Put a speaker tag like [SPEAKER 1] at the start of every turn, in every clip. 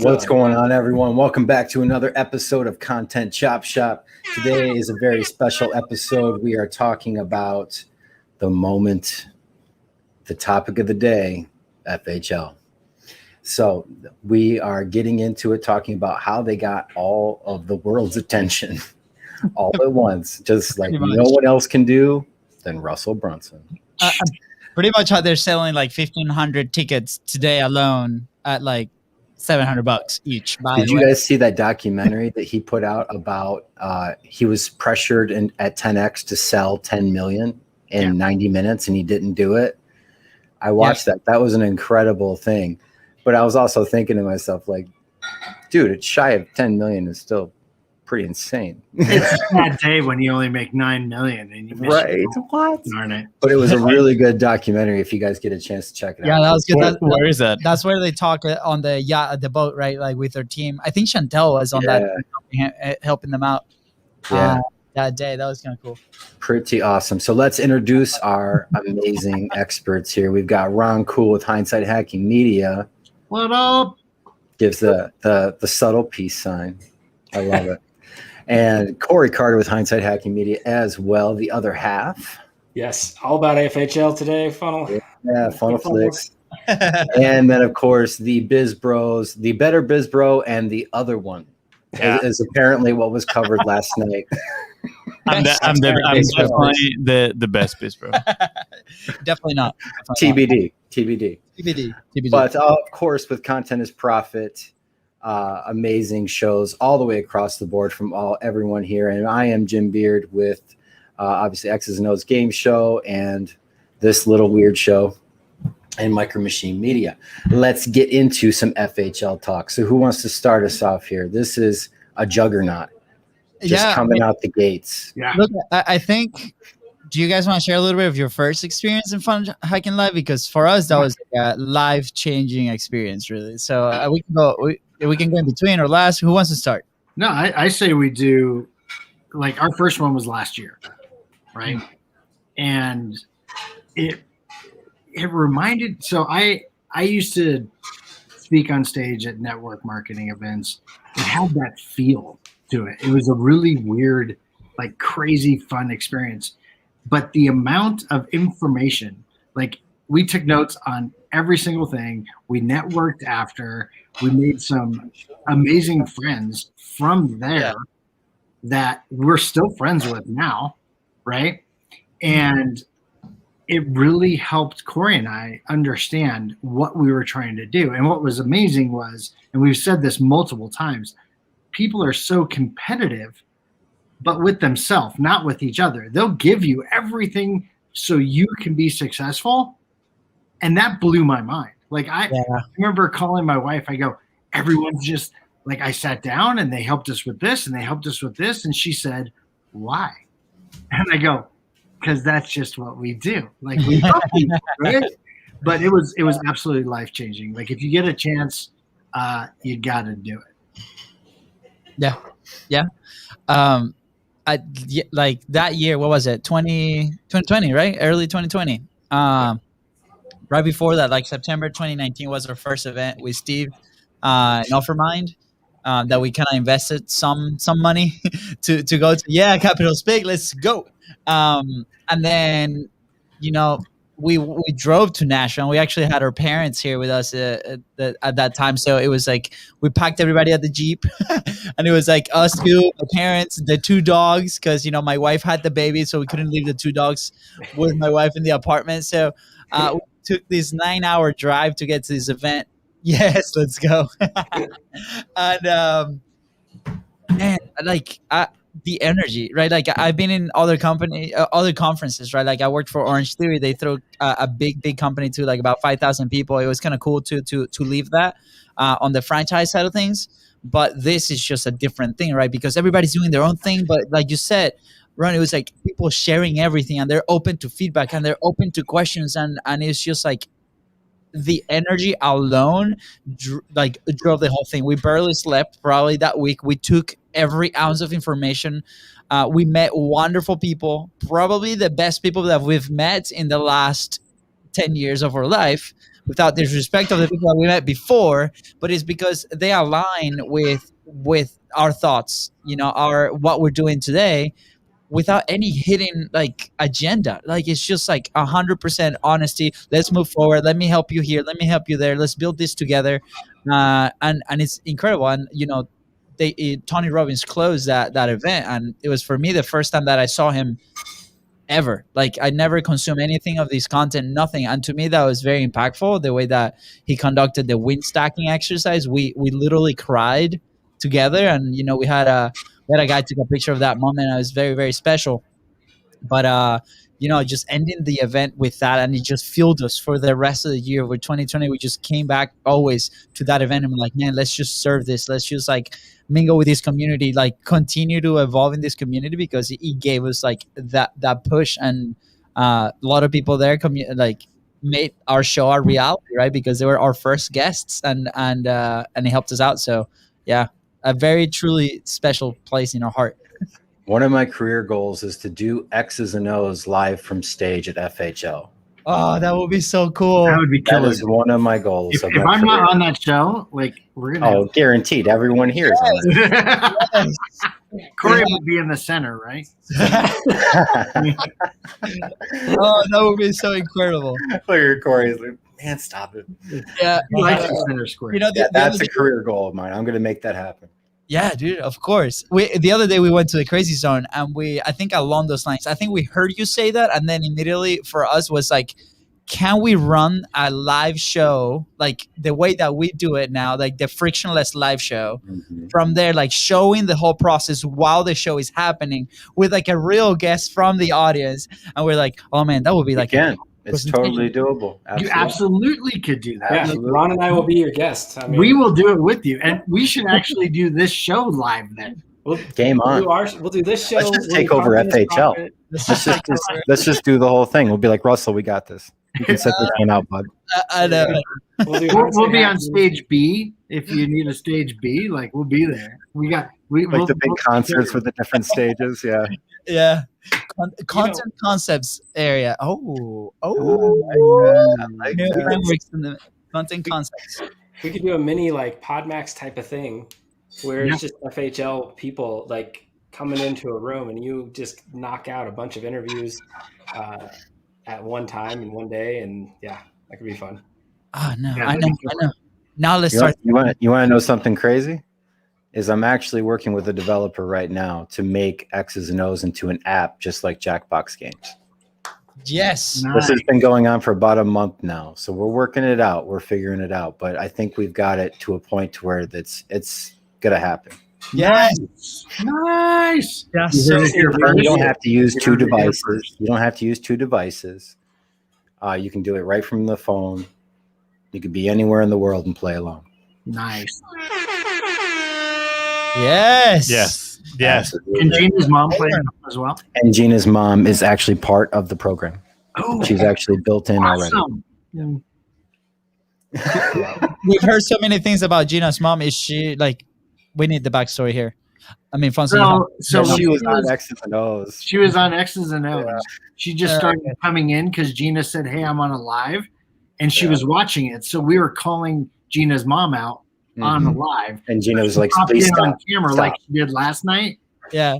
[SPEAKER 1] What's going on, everyone? Welcome back to another episode of Content Chopshop. Today is a very special episode. We are talking about the moment, the topic of the day, FHL. So we are getting into it, talking about how they got all of the world's attention all at once, just like no one else can do than Russell Brunson.
[SPEAKER 2] Pretty much how they're selling like 1,500 tickets today alone at like $700 each.
[SPEAKER 1] Did you guys see that documentary that he put out about he was pressured at 10X to sell 10 million in 90 minutes and he didn't do it? I watched that. That was an incredible thing. But I was also thinking to myself, like, dude, it's shy of 10 million is still pretty insane.
[SPEAKER 3] It's that day when you only make 9 million and you miss
[SPEAKER 1] right.
[SPEAKER 3] What? Darn it.
[SPEAKER 1] But it was a really good documentary if you guys get a chance to check it out.
[SPEAKER 2] Yeah, that was good.
[SPEAKER 4] Where is that?
[SPEAKER 2] That's where they talk on the yacht at the boat, right? Like with their team. I think Chantel was on that, helping them out. That day. That was kind of cool.
[SPEAKER 1] Pretty awesome. So let's introduce our amazing experts here. We've got Ron Cool with Hindsight Hacking Media.
[SPEAKER 3] What up?
[SPEAKER 1] Gives the subtle peace sign. I love it. And Corey Carter with Hindsight Hacking Media as well, the other half.
[SPEAKER 4] Yes, all about AFHL today, Funnel.
[SPEAKER 1] Yeah, Funnel Flicks. And then, of course, the Biz Bros, the better Biz Bro, and the other one is apparently what was covered last night.
[SPEAKER 4] I'm definitely the best Biz Bro.
[SPEAKER 2] Definitely not.
[SPEAKER 1] TBD. But, of course, with Content is Profit. Amazing shows all the way across the board from everyone here, and I am Jim Beard with obviously X's and O's Game Show and this little weird show and Micro Machine Media. Let's get into some FHL talk. So who wants to start us off here? This is a juggernaut just coming out the gates.
[SPEAKER 3] Yeah.
[SPEAKER 2] Look, I think. Do you guys want to share a little bit of your first experience in Fun Hacking Live? Because for us, that was a life-changing experience, really. So we can go in between or last. Who wants to start?
[SPEAKER 3] No, I say we do. Like our first one was last year, right? And it reminded. So I used to speak on stage at network marketing events. It had that feel to it. It was a really weird, like crazy fun experience. But the amount of information, like we took notes on every single thing. We networked after. We made some amazing friends from there that we're still friends with now, right? And it really helped Corey and I understand what we were trying to do. And what was amazing was, and we've said this multiple times, people are so competitive, but with themselves, not with each other. They'll give you everything so you can be successful. And that blew my mind. Like I remember calling my wife. I go, everyone's just like, I sat down and they helped us with this and they helped us with this. And she said, why? And I go, because that's just what we do. Like we love people, right? But it was absolutely life-changing. Like if you get a chance, you got to do it.
[SPEAKER 2] Yeah. Like that year, what was it? 2020, right? Early 2020. Right before that, like September 2019 was our first event with Steve in Offermind that we kind of invested some money to go to. Capital Spig, let's go. And then, we drove to Nashville. And we actually had our parents here with us at that time. So it was like we packed everybody at the Jeep and it was like us two, my parents, the two dogs, because, my wife had the baby. So we couldn't leave the two dogs with my wife in the apartment. So we took this 9-hour drive to get to this event. Yes, let's go. And the energy, right? Like I've been in other conferences, right? Like I worked for Orange Theory. They throw a big company to like about 5,000 people. It was kind of cool to leave that on the franchise side of things. But this is just a different thing, right? Because everybody's doing their own thing. But like you said, Ron, it was like people sharing everything and they're open to feedback and they're open to questions. And it's just like the energy alone drove the whole thing. We barely slept probably that week. We took every ounce of information. We met wonderful people, probably the best people that we've met in the last 10 years of our life. without disrespect of the people that we met before, but it's because they align with our thoughts, our what we're doing today, without any hidden like agenda. Like it's just like 100% honesty. Let's move forward. Let me help you here. Let me help you there. Let's build this together. And it's incredible. And Tony Robbins closed that event, and it was for me the first time that I saw him ever. Like I never consumed anything of this content, nothing. And to me, that was very impactful. The way that he conducted the wind stacking exercise, we literally cried together, and we had a guy took a picture of that moment. And it was very, very special. But just ending the event with that, and it just fueled us for the rest of the year. With 2020, we just came back always to that event, and we're like, man, let's just serve this. Let's just like mingle with this community, like continue to evolve in this community, because it gave us like that push, and a lot of people there like made our show our reality, right? Because they were our first guests, and it helped us out. So yeah, a very truly special place in our heart.
[SPEAKER 1] One of my career goals is to do X's and O's live from stage at FHL.
[SPEAKER 2] Oh, that would be so cool.
[SPEAKER 3] That would be killer.
[SPEAKER 1] That is one of my goals.
[SPEAKER 3] If I'm not on that show, like we're gonna.
[SPEAKER 1] Oh, guaranteed. Everyone here is on
[SPEAKER 3] that. Corey would be in the center, right?
[SPEAKER 2] Oh, that would be so incredible.
[SPEAKER 1] Look at Corey's like, man, stop it.
[SPEAKER 3] Yeah, he likes the center square.
[SPEAKER 1] That's a career goal of mine. I'm going to make that happen.
[SPEAKER 2] Yeah, dude, of course. The other day we went to the Crazy Zone, and I think along those lines, I think we heard you say that, and then immediately for us was like, can we run a live show like the way that we do it now, like the frictionless live show, from there, like showing the whole process while the show is happening with like a real guest from the audience, and we're like, oh man, that would be like
[SPEAKER 1] it's totally doable.
[SPEAKER 3] Absolutely. You absolutely could do that.
[SPEAKER 5] Yeah, Ron and I will be your guests. I mean,
[SPEAKER 3] we will do it with you, and we should actually do this show live then.
[SPEAKER 1] Game on.
[SPEAKER 5] We'll do this show.
[SPEAKER 1] Let's just take over FHL. Let's just do the whole thing. We'll be like, Russell, we got this. You can set this one out, bud.
[SPEAKER 2] I know.
[SPEAKER 3] We'll be on stage B if you need a stage B. Like we'll be there. We'll
[SPEAKER 1] the big concerts with the different stages. Yeah.
[SPEAKER 2] Yeah. Content concepts area. I like frameworks in the content concepts.
[SPEAKER 5] We could do a mini like Podmax type of thing where it's just FHL people like coming into a room and you just knock out a bunch of interviews at one time in one day, and that could be fun.
[SPEAKER 2] Oh no, I know. Now let's start.
[SPEAKER 1] You want to know something crazy? Is I'm actually working with a developer right now to make X's and O's into an app just like Jackbox Games.
[SPEAKER 2] Yes.
[SPEAKER 1] This has been going on for about a month now. So we're working it out. We're figuring it out. But I think we've got it to a point to where it's going to happen.
[SPEAKER 2] Yes.
[SPEAKER 3] Nice.
[SPEAKER 2] Yes.
[SPEAKER 1] You don't have to use two devices. You don't have to use two devices. You can do it right from the phone. You could be anywhere in the world and play along.
[SPEAKER 3] Nice.
[SPEAKER 2] Yes.
[SPEAKER 3] And Gina's mom playing as well.
[SPEAKER 1] And Gina's mom is actually part of the program. Oh, she's actually built in already.
[SPEAKER 2] We've heard so many things about Gina's mom. Is she like? We need the backstory here. I mean,
[SPEAKER 3] so
[SPEAKER 1] she was on X's and O's.
[SPEAKER 3] She was on X's and O's. Yeah. She just started coming in because Gina said, "Hey, I'm on a live," and she was watching it. So we were calling Gina's mom out on the live,
[SPEAKER 1] and Gina was like,
[SPEAKER 3] "Please stop." On camera, like she did last night.
[SPEAKER 2] Yeah.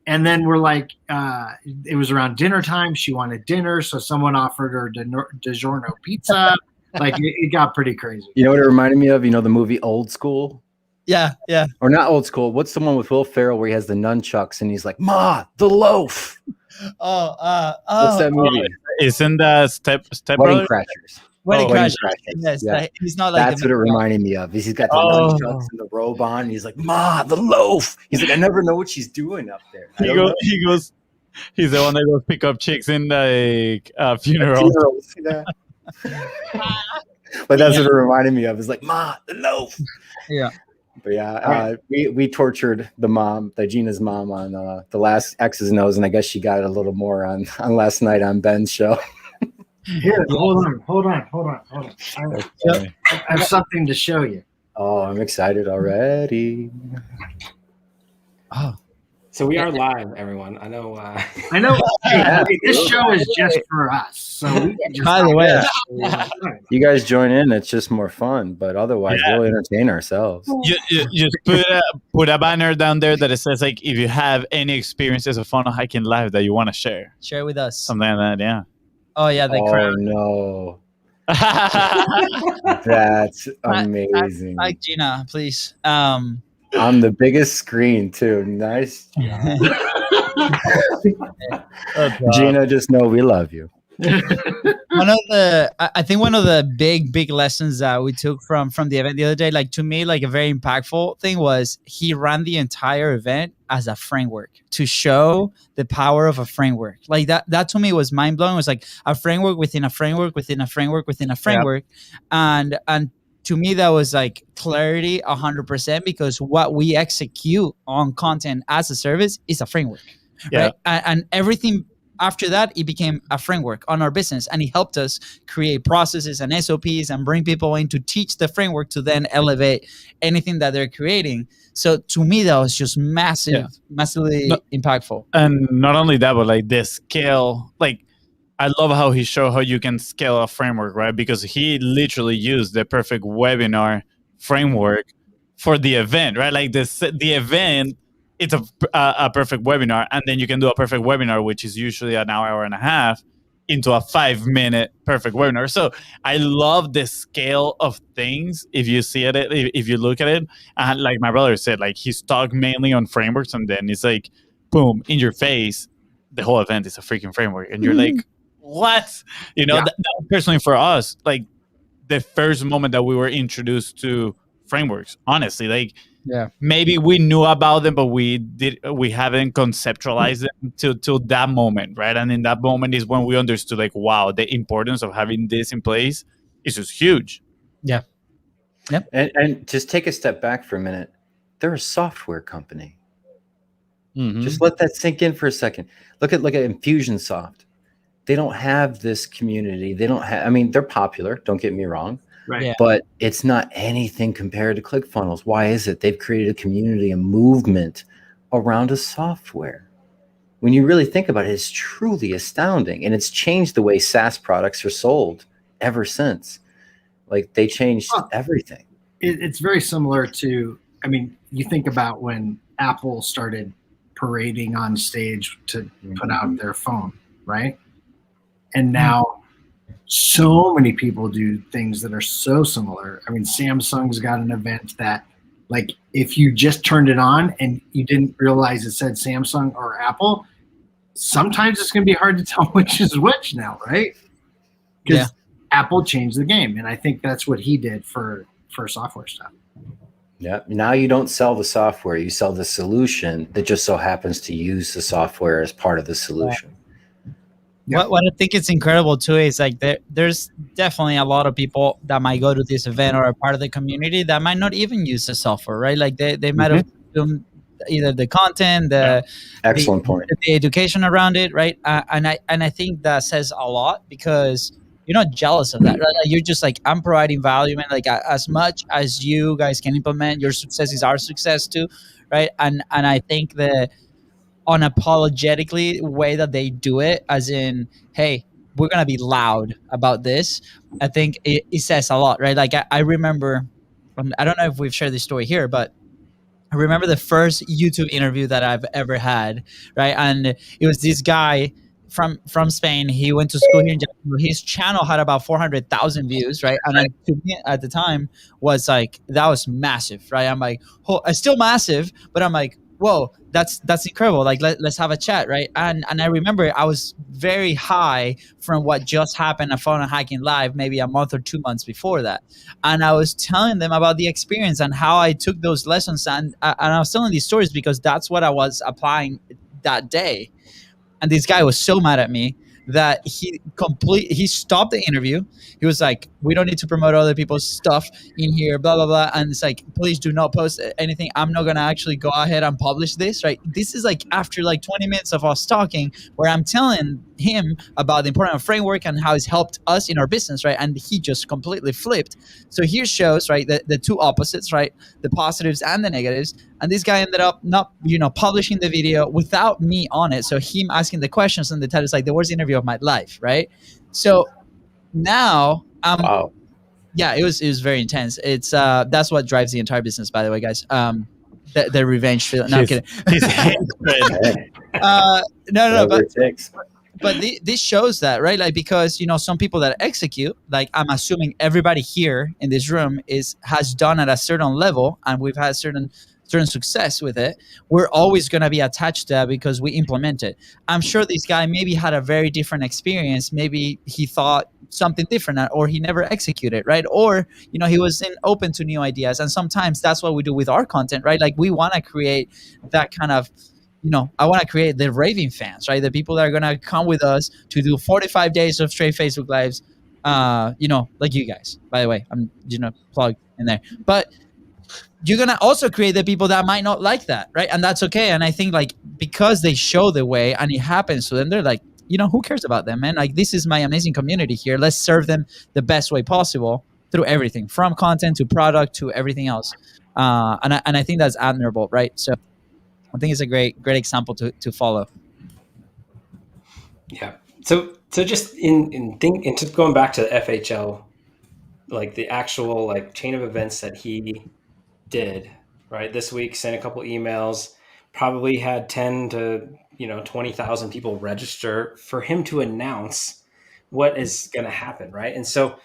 [SPEAKER 3] And then we're like, it was around dinner time. She wanted dinner, so someone offered her DiGiorno pizza. Like it got pretty crazy.
[SPEAKER 1] You know what it reminded me of? You know the movie Old School?
[SPEAKER 2] Yeah.
[SPEAKER 1] Or not Old School. What's the one with Will Ferrell where he has the nunchucks and he's like, "Ma, the loaf."
[SPEAKER 2] What's
[SPEAKER 1] that movie?
[SPEAKER 4] Isn't that Step
[SPEAKER 1] Wedding Crashers?
[SPEAKER 2] Wedding Crashers. Yes,
[SPEAKER 1] yeah.
[SPEAKER 2] He's not like
[SPEAKER 1] that's what it reminded me of. He's got the nunchucks and the robe on, and he's like, "Ma, the loaf." He's like, "I never know what she's doing up there."
[SPEAKER 4] He goes. He's the one that goes pick up chicks in like funerals.
[SPEAKER 1] But that's what it reminded me of. It's like, "Ma, the loaf."
[SPEAKER 2] Yeah.
[SPEAKER 1] But we tortured the Gina's mom on the last X's and O's, and I guess she got it a little more on last night on Ben's show.
[SPEAKER 3] Here, hold on. I have something to show you.
[SPEAKER 1] Oh, I'm excited already.
[SPEAKER 2] Oh,
[SPEAKER 5] So we are live, everyone. I know.
[SPEAKER 3] I know. Hey, this show is just for us. So we can just.
[SPEAKER 2] By the way,
[SPEAKER 1] you guys join in. It's just more fun, but otherwise we'll entertain ourselves.
[SPEAKER 4] You just put a banner down there that it says like, if you have any experiences of funnel hiking live that you want to share
[SPEAKER 2] with us.
[SPEAKER 4] something like that. Yeah.
[SPEAKER 2] Oh yeah, the crowd.
[SPEAKER 1] No. That's amazing.
[SPEAKER 2] Like Gina, please.
[SPEAKER 1] On the biggest screen too. Nice job. Gina, just know we love you.
[SPEAKER 2] I think one of the big lessons that we took from the event the other day, like to me, like a very impactful thing was he ran the entire event as a framework to show the power of a framework. Like that to me was mind blowing. It was like a framework within a framework within a framework within a framework, and to me that was like clarity 100%, because what we execute on content as a service is a framework, right? And everything after that, it became a framework on our business, and it helped us create processes and SOPs and bring people in to teach the framework to then elevate anything that they're creating. So to me, that was just massively impactful.
[SPEAKER 4] And not only that, but like the scale, like I love how he showed how you can scale a framework, right? Because he literally used the perfect webinar framework for the event, right? Like the event, it's a perfect webinar, and then you can do a perfect webinar, which is usually an hour and a half, into a 5-minute perfect webinar. So I love the scale of things. If you see it, if you look at it, and like my brother said, like he's talked mainly on frameworks, and then it's like, boom, in your face, the whole event is a freaking framework, and you're like, what? You know, that personally for us, like the first moment that we were introduced to frameworks, honestly, like.
[SPEAKER 2] Yeah,
[SPEAKER 4] maybe we knew about them, but we haven't conceptualized them till that moment, right? And in that moment is when we understood, like, wow, the importance of having this in place is just huge.
[SPEAKER 2] Yeah. Yep.
[SPEAKER 1] And just take a step back for a minute. They're a software company.
[SPEAKER 4] Mm-hmm.
[SPEAKER 1] Just let that sink in for a second. Look at Infusionsoft. They don't have this community. They don't have. I mean, they're popular. Don't get me wrong.
[SPEAKER 3] Right.
[SPEAKER 2] Yeah.
[SPEAKER 1] But it's not anything compared to ClickFunnels. Why is it? They've created a community, a movement around a software. When you really think about it, it's truly astounding. And it's changed the way SaaS products are sold ever since. Like they changed everything.
[SPEAKER 3] It's very similar to, I mean, you think about when Apple started parading on stage to put out their phone, right? And now so many people do things that are so similar. I mean, Samsung's got an event that, like, if you just turned it on and you didn't realize it said Samsung or Apple, sometimes it's going to be hard to tell which is which now, right? Because Apple changed the game, and I think that's what he did for software stuff.
[SPEAKER 1] Yeah. Now you don't sell the software; you sell the solution that just so happens to use the software as part of the solution.
[SPEAKER 2] Yeah. What I think is incredible too is like there's definitely a lot of people that might go to this event or are part of the community that might not even use the software, right? Like they might have done either the content,
[SPEAKER 1] excellent point,
[SPEAKER 2] the education around it, right? And I think that says a lot, because you're not jealous of that, right? Like you're just like, I'm providing value, and like as much as you guys can implement, your success is our success too, right? And I think that unapologetically way that they do it, as in, hey, we're gonna be loud about this, I think it says a lot, right? Like I remember, I don't know if we've shared this story here, but I remember the first YouTube interview that I've ever had, right? And it was this guy from Spain. He went to school here in Jacksonville. His channel had about 400,000 views, right? And then to me at the time was like, that was massive, right? I'm like, oh, it's still massive, but I'm like, whoa, that's incredible. Like let's have a chat, right? And I remember I was very high from what just happened at Funnel Hacking Live, maybe a month or 2 months before that. And I was telling them about the experience and how I took those lessons, and I was telling these stories because that's what I was applying that day. And this guy was so mad at me that he stopped the interview. He was like, we don't need to promote other people's stuff in here, blah, blah, blah. And it's like, please do not post anything. I'm not going to actually go ahead and publish this, right? This is like after like 20 minutes of us talking, where I'm telling him about the importance of framework and how it's helped us in our business, right? And he just completely flipped. So here shows, right, the two opposites, right, the positives and the negatives. And this guy ended up not, publishing the video without me on it. So him asking the questions, and the title is like the worst interview of my life, right? So now,
[SPEAKER 1] Wow.
[SPEAKER 2] yeah, it was very intense. It's that's what drives the entire business, by the way, guys. The revenge feel. No, I'm kidding. No, but
[SPEAKER 1] it takes.
[SPEAKER 2] But this shows that, right? Like, because some people that execute, like I'm assuming everybody here in this room has done at a certain level, and we've had certain success with it. We're always going to be attached to that because we implement it. I'm sure this guy maybe had a very different experience. Maybe he thought something different, or he never executed, right? Or he wasn't open to new ideas. And sometimes that's what we do with our content, right? Like, we want to create that kind of, I want to create the raving fans, right? The people that are going to come with us to do 45 days of straight Facebook lives, like you guys, by the way. I'm, plug in there. But you're going to also create the people that might not like that, right? And that's okay. And I think, like, because they show the way and it happens to them, they're like, who cares about them, man? Like, this is my amazing community here. Let's serve them the best way possible through everything, from content to product to everything else. And I think that's admirable, right? So I think it's a great example to follow.
[SPEAKER 5] Yeah. So just in just going back to the FHL, like the actual like chain of events that he did, right? This week, sent a couple emails, probably had 10 to 20,000 people register for him to announce what is going to happen, right? And so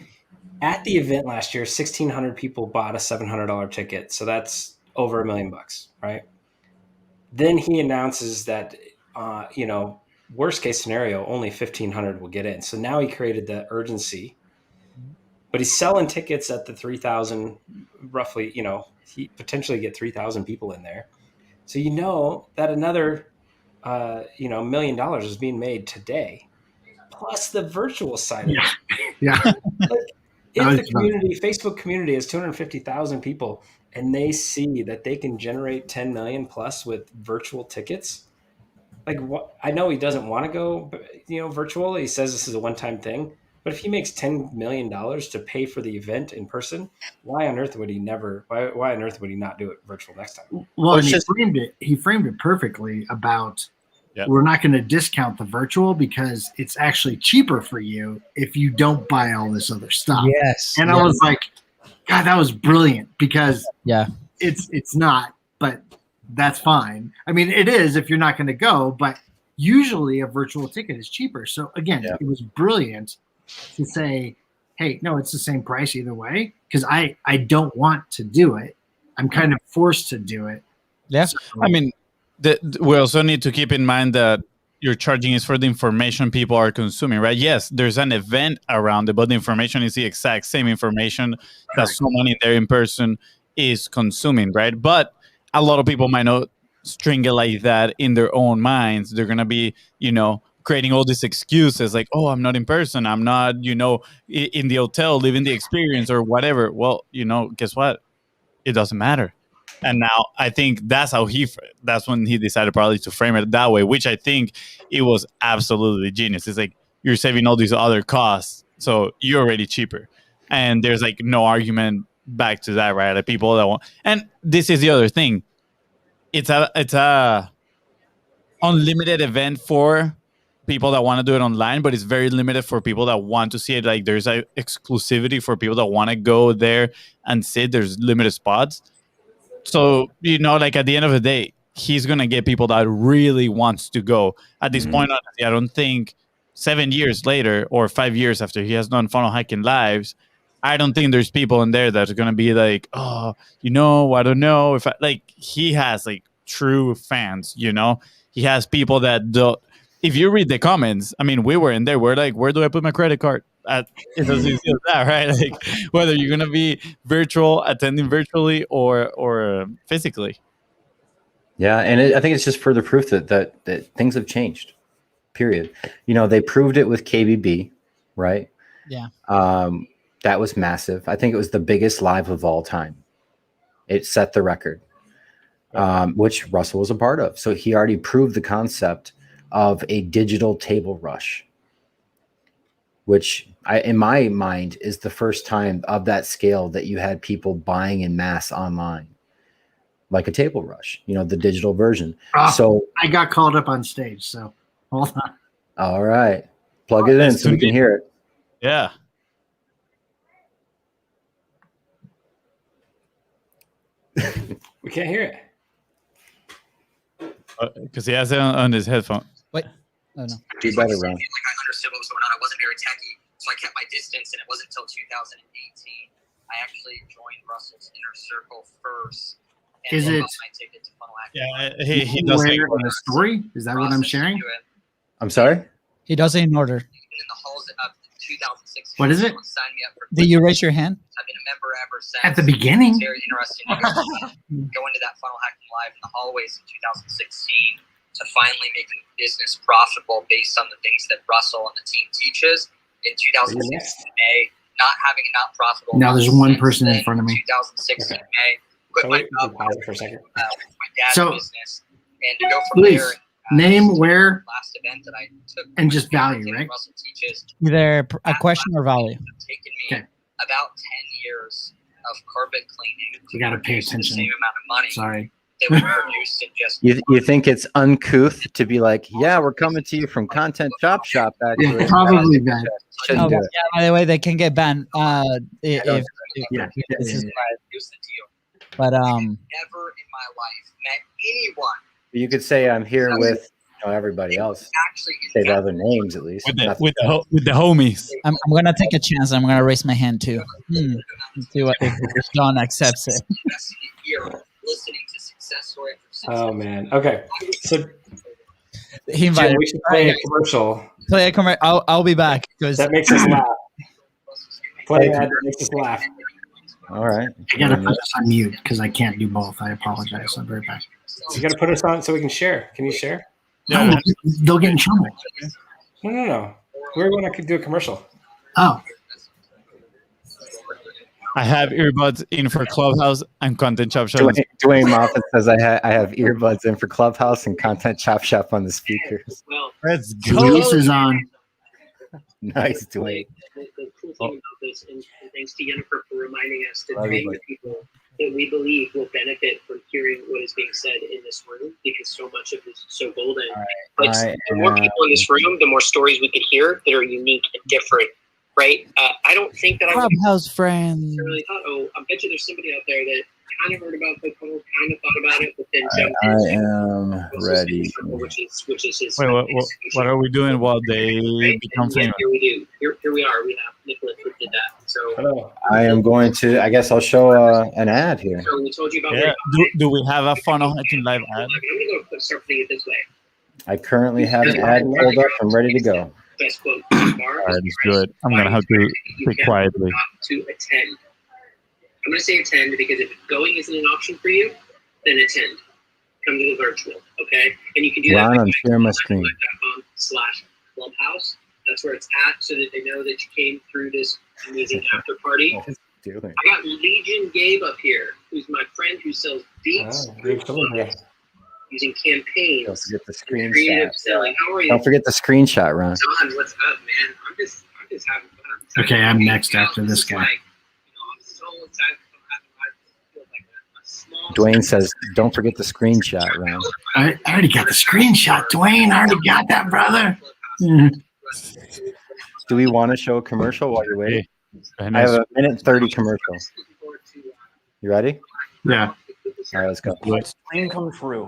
[SPEAKER 5] at the event last year, 1,600 people bought a $700 ticket. So that's over $1 million, right? Then he announces that, worst case scenario, only 1,500 will get in. So now he created the urgency, but he's selling tickets at the 3,000, roughly, he potentially get 3,000 people in there. So that another, $1 million is being made today, plus the virtual side of it.
[SPEAKER 3] Yeah.
[SPEAKER 5] Like, if the community, Facebook community, has 250,000 people, and they see that they can generate 10 million plus with virtual tickets, like, what, I know he doesn't want to go, virtual. He says this is a one-time thing, but if he makes $10 million to pay for the event in person, why on earth would he not do it virtual next time?
[SPEAKER 3] Well, he framed it perfectly about, we're not going to discount the virtual because it's actually cheaper for you if you don't buy all this other stuff.
[SPEAKER 2] Yes.
[SPEAKER 3] And I was like, God, that was brilliant, because it's not, but that's fine. I mean, it is if you're not going to go, but usually a virtual ticket is cheaper. So again, it was brilliant to say, hey, no, it's the same price either way, because I don't want to do it. I'm kind of forced to do it.
[SPEAKER 4] Yeah. So, I mean, we also need to keep in mind that you're charging is for the information people are consuming, right? Yes, there's an event around it, but the information is the exact same information that someone in there in person is consuming, right? But a lot of people might not string it like that in their own minds. They're going to be, creating all these excuses like, oh, I'm not in person. I'm not, in the hotel, living the experience or whatever. Well, guess what? It doesn't matter. And now I think that's when he decided probably to frame it that way, which I think it was absolutely genius. It's like, you're saving all these other costs, so you're already cheaper. And there's like no argument back to that, right? The people that want, and this is the other thing. It's a unlimited event for people that want to do it online, but it's very limited for people that want to see it. Like, there's a exclusivity for people that want to go there and sit. There's limited spots. So, like at the end of the day, he's going to get people that really wants to go. At this point, honestly, I don't think 7 years later or 5 years after he has done Funnel Hacking Lives, I don't think there's people in there that are going to be like, oh, I don't know if he has like true fans, he has people that don't. If you read the comments, I mean, we were in there. We're like, where do I put my credit card? It's as easy as that, right? Like, whether you're gonna be attending virtually or physically.
[SPEAKER 1] Yeah, and I think it's just further proof that things have changed. Period. They proved it with KBB, right?
[SPEAKER 2] Yeah.
[SPEAKER 1] That was massive. I think it was the biggest live of all time. It set the record, which Russell was a part of. So he already proved the concept of a digital table rush, which in my mind is the first time of that scale that you had people buying in mass online, like a table rush, the digital version. So
[SPEAKER 3] I got called up on stage, so hold on.
[SPEAKER 1] All right. Plug it in so we can hear it.
[SPEAKER 4] Yeah.
[SPEAKER 5] We can't hear it.
[SPEAKER 4] Because he has it on his headphone.
[SPEAKER 2] Wait. Oh, no.
[SPEAKER 1] Do better, Ron.
[SPEAKER 6] Like I understood what was going on. I wasn't very techy, so I kept my distance, and it wasn't until 2018 I actually joined Russell's inner circle first.
[SPEAKER 3] Is it?
[SPEAKER 6] My ticket to Funnel Hack.
[SPEAKER 4] Yeah, he does it.
[SPEAKER 3] In the story? Is that what I'm sharing?
[SPEAKER 1] I'm sorry?
[SPEAKER 2] He does it in order.
[SPEAKER 6] In the halls of 2016.
[SPEAKER 3] What is it?
[SPEAKER 6] Signed me up for
[SPEAKER 2] Did you raise your hand?
[SPEAKER 6] I've been a member ever since.
[SPEAKER 3] At the beginning?
[SPEAKER 6] It's very interesting to go into that Funnel Hacking Live in the hallways in 2016 to finally making business profitable based on the things that Russell and the team teaches. In 2016 May, not having a not profitable.
[SPEAKER 3] Now there's one person in front of me.
[SPEAKER 6] 2016 May, quit my job
[SPEAKER 5] for a second.
[SPEAKER 6] My dad's
[SPEAKER 3] So,
[SPEAKER 6] business, and to go from
[SPEAKER 3] please,
[SPEAKER 6] there.
[SPEAKER 3] name, where,
[SPEAKER 6] last event that I took,
[SPEAKER 3] and just value, right?
[SPEAKER 6] Russell teaches.
[SPEAKER 2] Either a question or value.
[SPEAKER 6] It's taken me about 10 years of carpet cleaning.
[SPEAKER 3] You got to pay
[SPEAKER 6] produce
[SPEAKER 3] attention.
[SPEAKER 6] The same amount of money.
[SPEAKER 3] Sorry.
[SPEAKER 6] That we produced in just.
[SPEAKER 1] You think it's uncouth to be like, yeah, we're coming to you from Content Chopshop, actually.
[SPEAKER 3] Yeah, probably that.
[SPEAKER 1] Shouldn't do it.
[SPEAKER 2] Yeah, by the way, they can get banned if
[SPEAKER 1] Yeah.
[SPEAKER 2] this is
[SPEAKER 6] Here's the deal.
[SPEAKER 2] but
[SPEAKER 6] Never in my life met anyone.
[SPEAKER 1] You could say I'm here with everybody else.
[SPEAKER 6] Actually,
[SPEAKER 1] Say the other names at least.
[SPEAKER 4] With the homies.
[SPEAKER 2] I'm gonna take a chance. I'm gonna raise my hand too. Let's see what if John accepts it.
[SPEAKER 6] Listening to success story after
[SPEAKER 5] Oh man. Okay. So
[SPEAKER 2] He invited.
[SPEAKER 5] Jim, we should play a commercial.
[SPEAKER 2] Play a commercial. I'll be back because
[SPEAKER 5] That makes us laugh. Play an ad that makes us laugh.
[SPEAKER 1] All right.
[SPEAKER 3] I got to put this on mute because I can't do both. I apologize. I'm very bad.
[SPEAKER 5] You got to put us on so we can share. Can you share?
[SPEAKER 3] No, they'll get in trouble.
[SPEAKER 5] No. We're going to do a commercial.
[SPEAKER 3] Oh,
[SPEAKER 4] I have earbuds in for Clubhouse and Content Chopshop.
[SPEAKER 1] Dwayne Moffat says I have earbuds in for Clubhouse and Content Chopshop on the speakers.
[SPEAKER 6] Well,
[SPEAKER 4] Let's go.
[SPEAKER 3] Luis is on.
[SPEAKER 1] Nice, Dwayne.
[SPEAKER 6] the cool thing about this, and thanks to Jennifer for reminding us to train the people that we believe will benefit from hearing what is being said in this room, because so much of this is so golden. But the more people in this room, the more stories we could hear that are unique and different, right? I don't think that I would
[SPEAKER 2] Clubhouse friends.
[SPEAKER 6] really thought, I bet you there's somebody out there that kind of heard about Bitcoin, kind of thought about it, but then jumped
[SPEAKER 1] I
[SPEAKER 6] in.
[SPEAKER 1] am ready.
[SPEAKER 6] Which is his.
[SPEAKER 4] Wait, what are we doing while they become
[SPEAKER 6] And yet
[SPEAKER 4] famous?
[SPEAKER 6] here we do. Here we are. We have Nicholas who did that. So,
[SPEAKER 5] Hello.
[SPEAKER 1] I am going to. I guess I'll show an ad here.
[SPEAKER 6] so we told you about.
[SPEAKER 4] Yeah. Do we have a Funnel Hacking Live ad?
[SPEAKER 6] I'm gonna go start putting it this way.
[SPEAKER 1] I currently have an ad pulled up. I'm ready to go.
[SPEAKER 6] Best quote so far.
[SPEAKER 4] All right, let's do it. I'm gonna have to speak quietly.
[SPEAKER 6] To attend. I'm gonna say attend because if going isn't an option for you, then attend. Come to the virtual, okay? And you can do
[SPEAKER 1] Ron,
[SPEAKER 6] that.
[SPEAKER 1] I'm sharing my screen.
[SPEAKER 6] /Clubhouse. That's where it's at, so that they know that you came through this amazing after party. I got Legion Gabe up here, who's my friend who sells beats using campaigns.
[SPEAKER 1] Don't forget the
[SPEAKER 6] and
[SPEAKER 1] screenshot.
[SPEAKER 6] creative selling. How are you?
[SPEAKER 1] Don't forget the screenshot, Ron.
[SPEAKER 6] John, what's up, man? I'm just having fun.
[SPEAKER 3] Okay, I'm next after this guy.
[SPEAKER 6] I'm so excited. I feel like a small
[SPEAKER 1] Dwayne says, "Don't forget the screenshot, Ron."
[SPEAKER 3] I already got the screenshot, Dwayne. I already got that, brother.
[SPEAKER 1] Do we want to show a commercial while you're waiting?
[SPEAKER 4] Hey,
[SPEAKER 1] I have a minute and 30 commercial. You ready?
[SPEAKER 3] Yeah.
[SPEAKER 1] All right, let's go.
[SPEAKER 7] Dream come true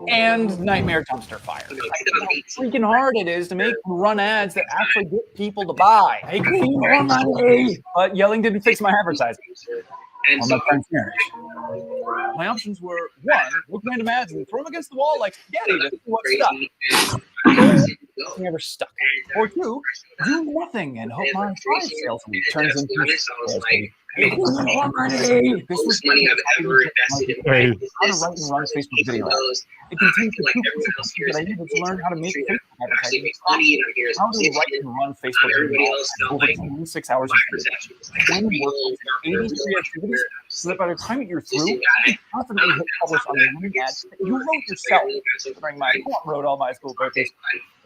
[SPEAKER 7] and nightmare dumpster fire. Like, how freaking hard it is to make run ads that actually get people to buy. Hey, clean more money. But yelling didn't fix my advertising.
[SPEAKER 6] And
[SPEAKER 7] On
[SPEAKER 6] so
[SPEAKER 7] my friend's parents. My options were one, look random ads and throw them against the wall like spaghetti to see what stuck. Nothing ever stuck. Or two, do nothing and hope my insurance sales week turns into sales week. Hey, clean more money. This was
[SPEAKER 6] money I've ever invested in.
[SPEAKER 4] Hey.
[SPEAKER 7] how to write and run Facebook video ads. It contains the two pieces that I needed to learn how to make Facebook advertising. How to write and run Facebook video ads over 26 hours of video. 20 workflows, 83 activities, so that by the time you're through, you can confidently hit publish on your new ad that you wrote yourself. During my wrote all my school papers.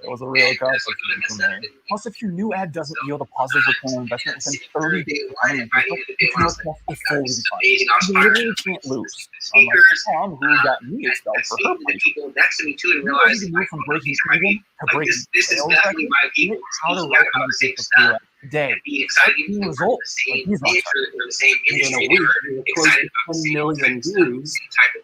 [SPEAKER 7] It was a real accomplishment for me. Plus, if your new ad doesn't yield a positive return on investment within 30 days of running on Facebook, you can request a full refund. You literally can't lose. Unlike my mom, who got me expelled for her plagiarism. You ready to move from breaking even to breaking sales records? Get how to write on Facebook video ad today. Seeing results like these
[SPEAKER 5] In a week, we have close to 10 million views,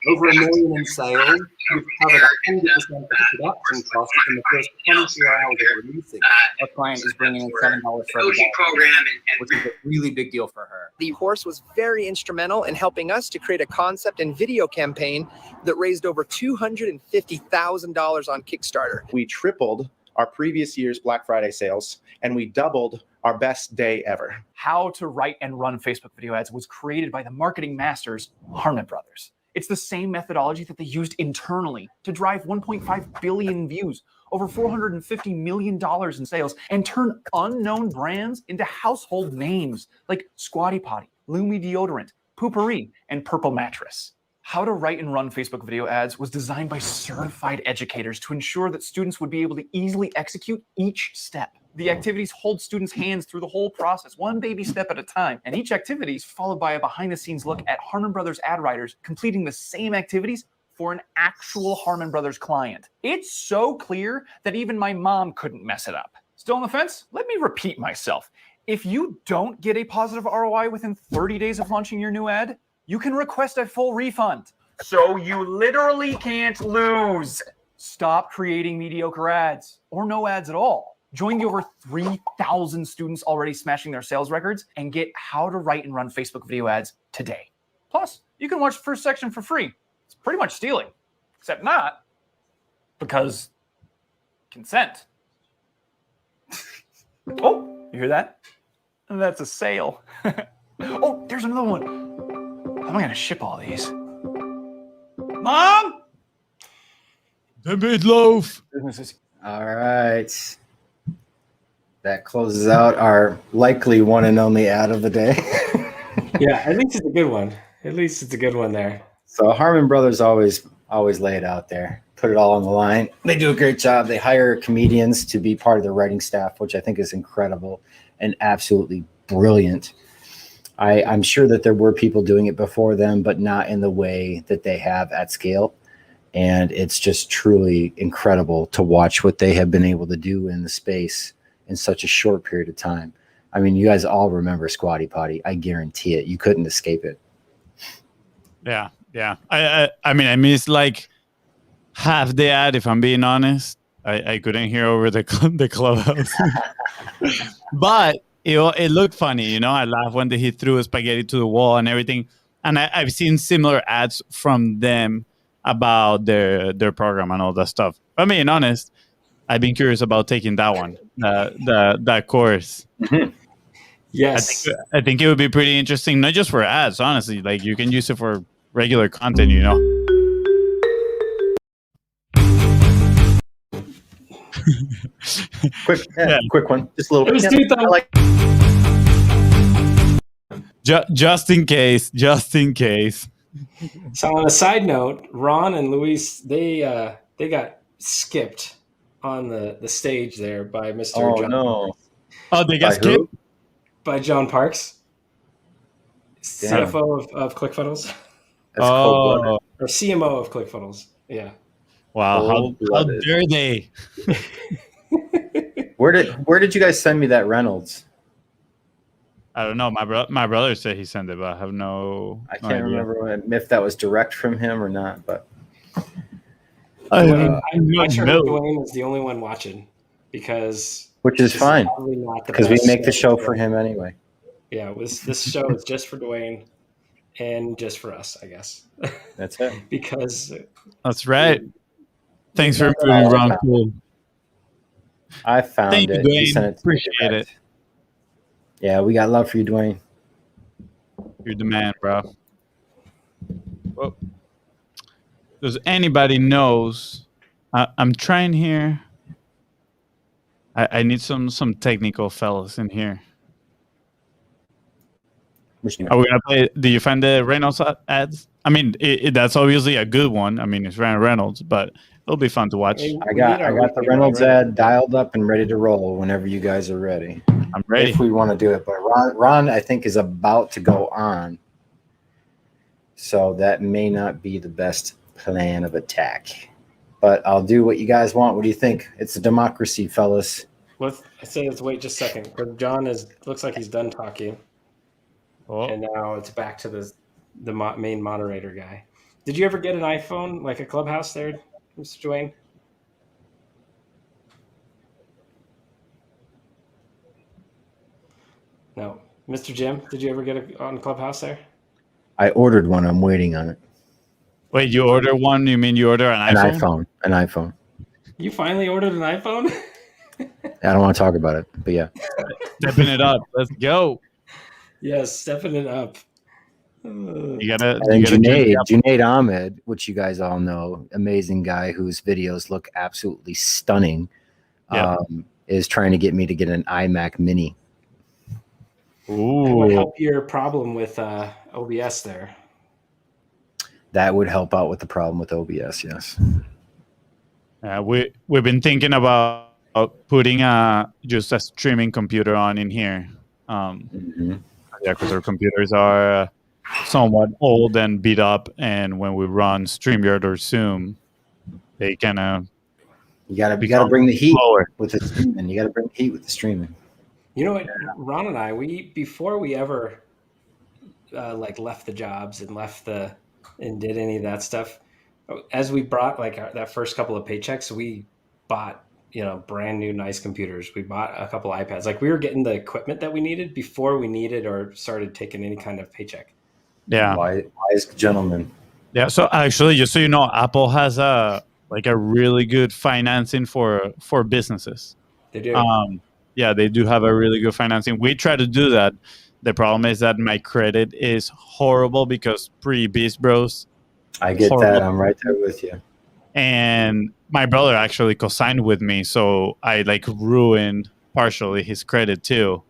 [SPEAKER 5] over $1 million in sales. We've covered 100% of the production cost in the first 24 hours of releasing. Our client is bringing in $7 for every dollar, which is a really big deal for her.
[SPEAKER 8] The course was very instrumental in helping us to create a concept and video campaign that raised over $250,000 on Kickstarter.
[SPEAKER 9] We tripled our previous year's Black Friday sales, and we doubled our best day ever.
[SPEAKER 7] How to write and run Facebook video ads was created by the marketing masters, Harmon Brothers. It's the same methodology that they used internally to drive 1.5 billion views, over $450 million in sales, and turn unknown brands into household names like Squatty Potty, Lumi Deodorant, Poopery, and Purple Mattress. How to write and run Facebook video ads was designed by certified educators to ensure that students would be able to easily execute each step. The activities hold students' hands through the whole process, one baby step at a time, and each activity is followed by a behind-the-scenes look at Harmon Brothers ad writers completing the same activities for an actual Harmon Brothers client. It's so clear that even my mom couldn't mess it up. Still on the fence? Let me repeat myself. If you don't get a positive ROI within 30 days of launching your new ad, you can request a full refund. So you literally can't lose. Stop creating mediocre ads or no ads at all. Join the over 3,000 students already smashing their sales records and get how to write and run Facebook video ads today. Plus, you can watch the first section for free. It's pretty much stealing, except not, because consent. Oh, you hear that? That's a sale. Oh, there's another one. How am I going to ship all these? Mom?
[SPEAKER 4] The meatloaf.
[SPEAKER 1] All right. That closes out our likely one and only ad of the day.
[SPEAKER 5] Yeah, at least it's a good one. At least it's a good one there.
[SPEAKER 1] So Harmon Brothers always lay it out there, put it all on the line. They do a great job. They hire comedians to be part of their writing staff, which I think is incredible and absolutely brilliant. I'm sure that there were people doing it before them, but not in the way that they have at scale. And it's just truly incredible to watch what they have been able to do in the space in such a short period of time. I mean, you guys all remember Squatty Potty. I guarantee it. You couldn't escape it.
[SPEAKER 4] Yeah. I mean, I missed like half the ad, if I'm being honest. I couldn't hear over the clubhouse. But it looked funny, you know. I laughed when he threw a spaghetti to the wall and everything. And I've seen similar ads from them about their program and all that stuff. If I'm being honest, I've been curious about taking that one, that course.
[SPEAKER 1] Mm-hmm.
[SPEAKER 5] Yes.
[SPEAKER 4] I think it would be pretty interesting, not just for ads, honestly. Like, you can use it for regular content, you know.
[SPEAKER 1] Quick one. Just a little bit.
[SPEAKER 4] Just in case.
[SPEAKER 5] So on a side note, Ron and Luis, they got skipped on the stage there by Mr.
[SPEAKER 1] Oh,
[SPEAKER 5] John.
[SPEAKER 1] no.
[SPEAKER 4] Oh, they got skipped?
[SPEAKER 5] By John Parks, CFO of ClickFunnels.
[SPEAKER 1] That's cold-blooded.
[SPEAKER 5] Or CMO of ClickFunnels. Yeah.
[SPEAKER 4] Wow, how dare they?
[SPEAKER 1] Where did you guys send me that Reynolds?
[SPEAKER 4] I don't know. My brother said he sent it, but I have
[SPEAKER 1] I can't remember if that was direct from him or not. But
[SPEAKER 5] I'm sure Dwayne is the only one watching, because
[SPEAKER 1] which is fine, because we make the show for him anyway.
[SPEAKER 5] Yeah, this show is just for Dwayne and just for us, I guess.
[SPEAKER 1] That's it.
[SPEAKER 5] Because
[SPEAKER 4] that's right. Thanks for putting Ron cool.
[SPEAKER 1] I found it.
[SPEAKER 4] Thank you, Dwayne. Appreciate it.
[SPEAKER 1] Yeah, we got love for you, Dwayne.
[SPEAKER 4] You're the man, bro. Well, does anybody knows? I'm trying here. I need some technical fellas in here. Are we gonna play? Do you find the Reynolds ads? I mean, that's obviously a good one. I mean, it's Ryan Reynolds, but it'll be fun to watch.
[SPEAKER 1] I got the Reynolds ad dialed up and ready to roll whenever you guys are ready.
[SPEAKER 4] I'm ready.
[SPEAKER 1] If we want to do it, but Ron, I think, is about to go on, so that may not be the best plan of attack. But I'll do what you guys want. What do you think? It's a democracy, fellas.
[SPEAKER 5] I say let's wait just a second. But John looks like he's done talking.
[SPEAKER 4] Oh.
[SPEAKER 5] And now it's back to the main moderator guy. Did you ever get an iPhone, like a Clubhouse there, Mr. Dwayne? No. Mr. Jim, did you ever get on Clubhouse there?
[SPEAKER 1] I ordered one. I'm waiting on it.
[SPEAKER 4] Wait, you order one? You mean you order an iPhone?
[SPEAKER 1] An iPhone.
[SPEAKER 5] You finally ordered an iPhone?
[SPEAKER 1] I don't want to talk about it, but yeah.
[SPEAKER 4] Stepping it up. Let's go.
[SPEAKER 5] Yes, stepping it up.
[SPEAKER 4] You gotta.
[SPEAKER 1] And Junaid Ahmed, which you guys all know, amazing guy whose videos look absolutely stunning, is trying to get me to get an iMac Mini.
[SPEAKER 4] Ooh.
[SPEAKER 5] That would help your problem with OBS there.
[SPEAKER 1] That would help out with the problem with OBS, yes.
[SPEAKER 4] We've been thinking about putting just a streaming computer on in here. Yeah, because our computers are somewhat old and beat up, and when we run StreamYard or Zoom, they kind of
[SPEAKER 1] you gotta bring the heat with the streaming. You gotta bring the heat with the streaming.
[SPEAKER 5] You know what, Ron and I, before we ever left the jobs and did any of that stuff, as we brought that first couple of paychecks, we bought brand new nice computers. We bought a couple iPads. Like we were getting the equipment that we needed before we needed or started taking any kind of paycheck.
[SPEAKER 4] Yeah,
[SPEAKER 1] wise gentleman.
[SPEAKER 4] Yeah. So actually, just so you know, Apple has a really good financing for businesses.
[SPEAKER 5] They do.
[SPEAKER 4] Yeah, they do have a really good financing. We try to do that. The problem is that my credit is horrible because pre-Beast Bros.
[SPEAKER 1] I get that. I'm right there with you.
[SPEAKER 4] And my brother actually co-signed with me, so I ruined partially his credit too.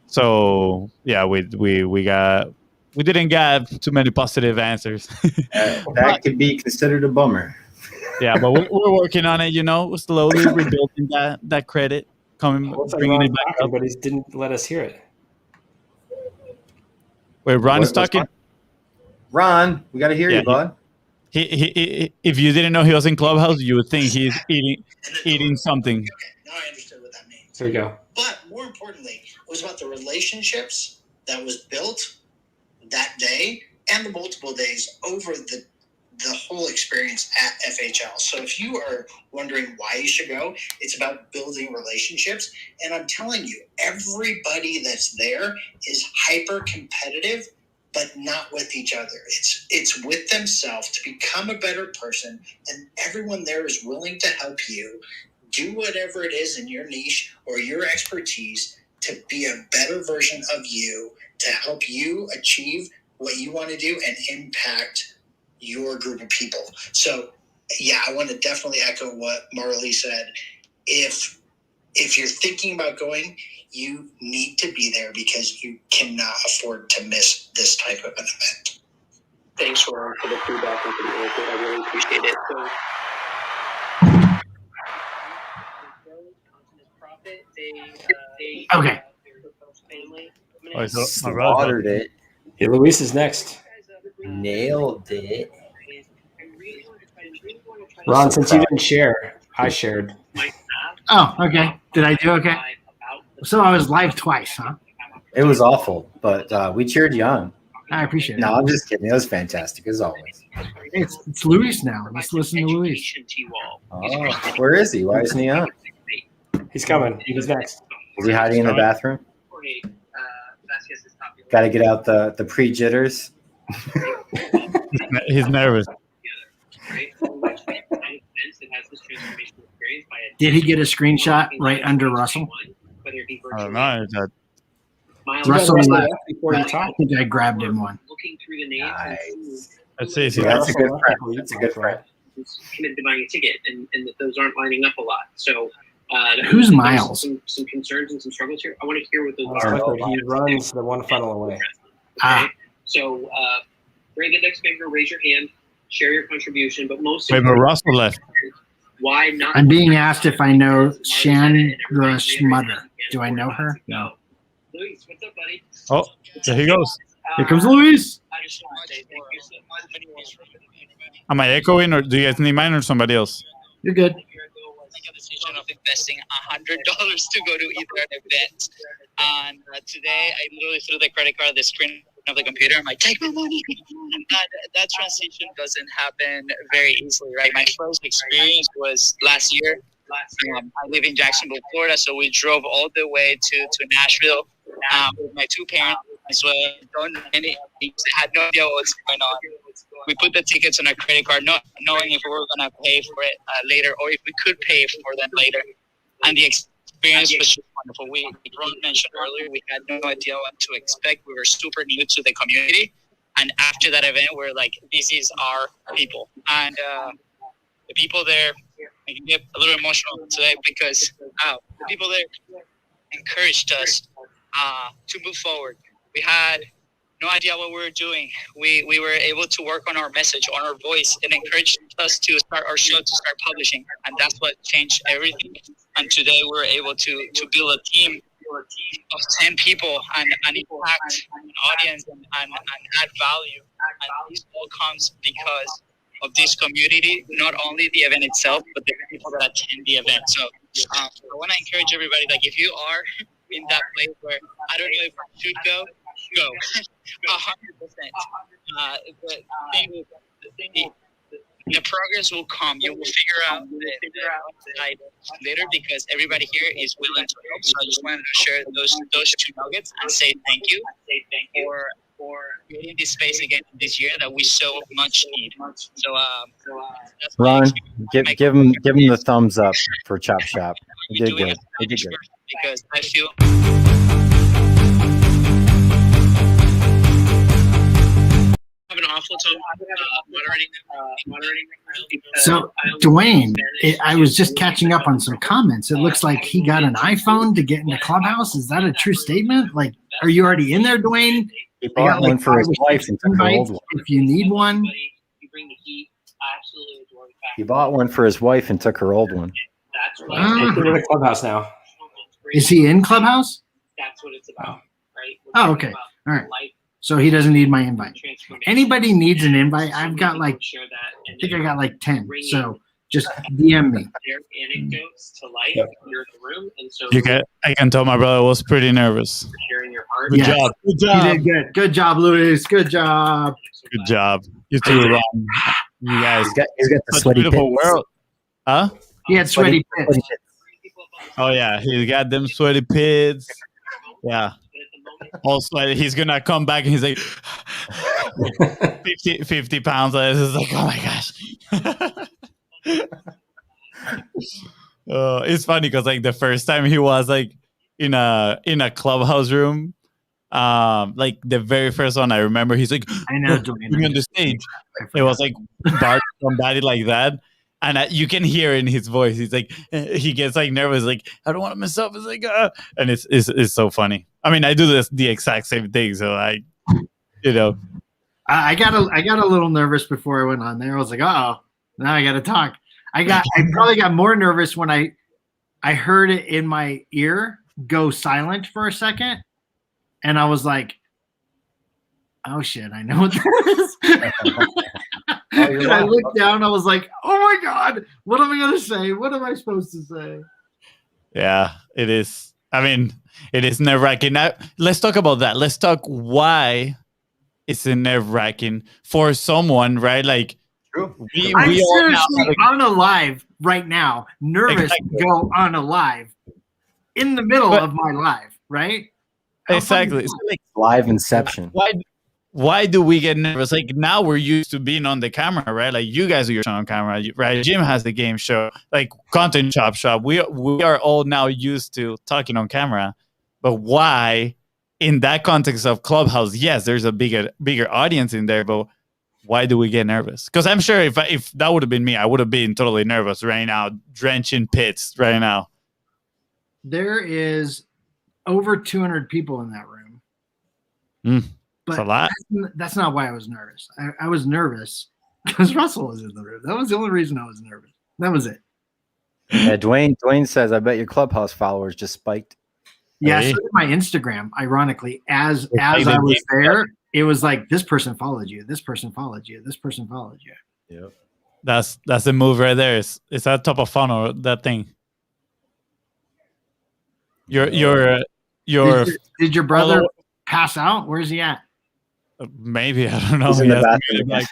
[SPEAKER 4] So yeah, we didn't get too many positive answers.
[SPEAKER 1] That could be considered a bummer.
[SPEAKER 4] Yeah, but we're working on it. We're slowly rebuilding that credit, bringing it back up.
[SPEAKER 5] But he didn't let us hear it.
[SPEAKER 4] Wait, Ron is talking.
[SPEAKER 1] Ron, we got to hear you, bud.
[SPEAKER 4] He if you didn't know he was in Clubhouse, you would think he's eating something.
[SPEAKER 10] Now I understood what that means.
[SPEAKER 5] There you go.
[SPEAKER 10] But more importantly, it was about the relationships that was built that day and the multiple days over the whole experience at FHL. So if you are wondering why you should go, it's about building relationships. And I'm telling you, everybody that's there is hyper competitive, but not with each other. It's with themselves to become a better person, and everyone there is willing to help you do whatever it is in your niche or your expertise to be a better version of you, to help you achieve what you want to do and impact your group of people. So yeah, I want to definitely echo what Marley said. If you're thinking about going, you need to be there because you cannot afford to miss this type of an event.
[SPEAKER 6] Thanks for the feedback and for the input. I really appreciate it. So,
[SPEAKER 3] okay.
[SPEAKER 1] Slaughtered it.
[SPEAKER 5] Hey, Luis is next.
[SPEAKER 1] Nailed it.
[SPEAKER 5] Ron, since you didn't share, I shared.
[SPEAKER 3] Oh, okay. Did I do okay? So I was live twice, huh?
[SPEAKER 1] It was awful, but we cheered you on.
[SPEAKER 3] I appreciate it.
[SPEAKER 1] No, I'm just kidding. It was fantastic, as always.
[SPEAKER 3] It's Luis now. Let's listen to Luis.
[SPEAKER 1] Oh, where is he? Why isn't he on?
[SPEAKER 5] He's coming. He's next.
[SPEAKER 1] Is he hiding in the bathroom? Got to get out the pre-jitters.
[SPEAKER 4] He's nervous.
[SPEAKER 3] Did he get a screenshot right under Russell?
[SPEAKER 4] I don't know.
[SPEAKER 3] Russell left
[SPEAKER 5] before you
[SPEAKER 3] I
[SPEAKER 5] talk.
[SPEAKER 3] think I grabbed him one.
[SPEAKER 1] Nice.
[SPEAKER 4] Let's see.
[SPEAKER 1] See, that's a good friend. That's a good friend.
[SPEAKER 6] Committed to buying a ticket, and that those aren't lining up a lot. So,
[SPEAKER 3] Who's Miles?
[SPEAKER 6] Some concerns and some struggles here. I want to hear what those are.
[SPEAKER 5] He runs the one funnel away.
[SPEAKER 6] Okay? So break index finger, raise your hand, share your contribution, but most
[SPEAKER 4] Wait, but Russell left.
[SPEAKER 6] Why not?
[SPEAKER 3] I'm being asked if I know Shan the Schmutter. Do I know her? No.
[SPEAKER 6] Luis, what's up, buddy?
[SPEAKER 4] Oh, there he goes.
[SPEAKER 3] Here comes Luis.
[SPEAKER 6] I just want to say thank you so much.
[SPEAKER 4] Am I echoing, or do you guys need mine or somebody else?
[SPEAKER 3] You're good.
[SPEAKER 11] Make a decision of investing $100 to go to either an event. And today, I literally threw the credit card at the screen of the computer. I'm like, take my money. And that transition doesn't happen very easily, right? My first experience was last year. I live in Jacksonville, Florida, so we drove all the way to Nashville with my two parents. So don't know any. Had no idea what was going on. We put the tickets on our credit card, not knowing if we were gonna pay for it later or if we could pay for them later. And the experience was just wonderful. Like Ron mentioned earlier, we had no idea what to expect. We were super new to the community, and after that event, we're like, "This is our people." And the people there, I can get a little emotional today because the people there encouraged us to move forward. We had no idea what we were doing. We were able to work on our message, on our voice, and encouraged us to start our show, to start publishing. And that's what changed everything. And today we're able to build a team of 10 people and impact an audience and add value. And this all comes because of this community, not only the event itself, but the people that attend the event. So I want to encourage everybody, like if you are in that place where I don't know if I should go, 100%. The progress will come. You will figure out the side later because everybody here is willing to help. So I just wanted to share those two nuggets and say thank you for creating this space again this year that we so much need. So that's
[SPEAKER 1] Ron, give him the thumbs up for Chopshop. You did good. You did good.
[SPEAKER 11] Because I feel. An awful time moderating.
[SPEAKER 3] So, Dwayne, I was just catching up on some comments. It looks like he got an iPhone to get into Clubhouse. Is that a true statement? Like, are you already in there, Dwayne?
[SPEAKER 1] He bought one for his wife and took her old one.
[SPEAKER 3] If you need one.
[SPEAKER 1] He bought one for his wife and took her old one.
[SPEAKER 5] He's in the Clubhouse now.
[SPEAKER 3] Is he in Clubhouse?
[SPEAKER 6] That's what it's about, right?
[SPEAKER 3] Oh, okay. All right. So he doesn't need my invite. Anybody needs an invite? I've got I think I got like 10. So just DM me.
[SPEAKER 6] Anecdotes to life here in the room, and so
[SPEAKER 4] I can tell my brother was pretty nervous.
[SPEAKER 6] Sharing your heart.
[SPEAKER 4] Good job. Good job.
[SPEAKER 3] You did good. Good job, Luis. Good job.
[SPEAKER 4] Good job. You too, Ron. You guys.
[SPEAKER 1] He's got the sweaty pits.
[SPEAKER 4] World. Huh?
[SPEAKER 3] He had sweaty pits.
[SPEAKER 4] Oh yeah, he got them sweaty pits. Yeah. Also, he's gonna come back and he's like 50 pounds. It's like, oh my gosh. It's funny because like the first time he was like in a Clubhouse room, like the very first one I remember, he's like,
[SPEAKER 3] I know,
[SPEAKER 4] on the stage. It was like bark somebody like that. And you can hear in his voice, he's like, he gets like nervous, like, I don't want to mess up. It's like, and it's so funny. I mean, I do the exact same thing. So I
[SPEAKER 3] got a little nervous before I went on there. I was like, oh, now I got to talk. I probably got more nervous when I heard it in my ear go silent for a second. And I was like, oh shit, I know what that is. And I looked down, I was like, oh my God, what am I going to say? What am I supposed to say?
[SPEAKER 4] Yeah, it is. I mean, it is nerve-wracking. Now, let's talk about that. Let's talk why it's nerve-wracking for someone, right? Like,
[SPEAKER 3] I'm seriously on a live right now, nervous to go on a live in the middle of my live, right?
[SPEAKER 4] Exactly.
[SPEAKER 1] It's like live inception.
[SPEAKER 4] Why do we get nervous? Like now we're used to being on the camera, right? Like you guys are on camera, right? Jim has the game show, like Content Chopshop. We are all now used to talking on camera. But why, in that context of Clubhouse, yes, there's a bigger audience in there, but why do we get nervous? Because I'm sure if that would have been me, I would have been totally nervous right now, drenching pits right now.
[SPEAKER 3] There is over 200 people in that room. But
[SPEAKER 4] a lot.
[SPEAKER 3] That's not why I was nervous. I was nervous because Russell was in the room. That was the only reason I was nervous. That was it.
[SPEAKER 1] Yeah, Dwayne says, I bet your Clubhouse followers just spiked.
[SPEAKER 3] Yeah,
[SPEAKER 4] Hey.
[SPEAKER 3] so did my Instagram, ironically, as I was there, it was like, this person followed you, this person followed you, this person followed you.
[SPEAKER 1] Yep.
[SPEAKER 4] That's the move right there. It's at top of funnel, that thing. Your
[SPEAKER 3] Did your brother pass out? Where's he at?
[SPEAKER 4] Maybe, I don't know.
[SPEAKER 1] He's in the bathroom.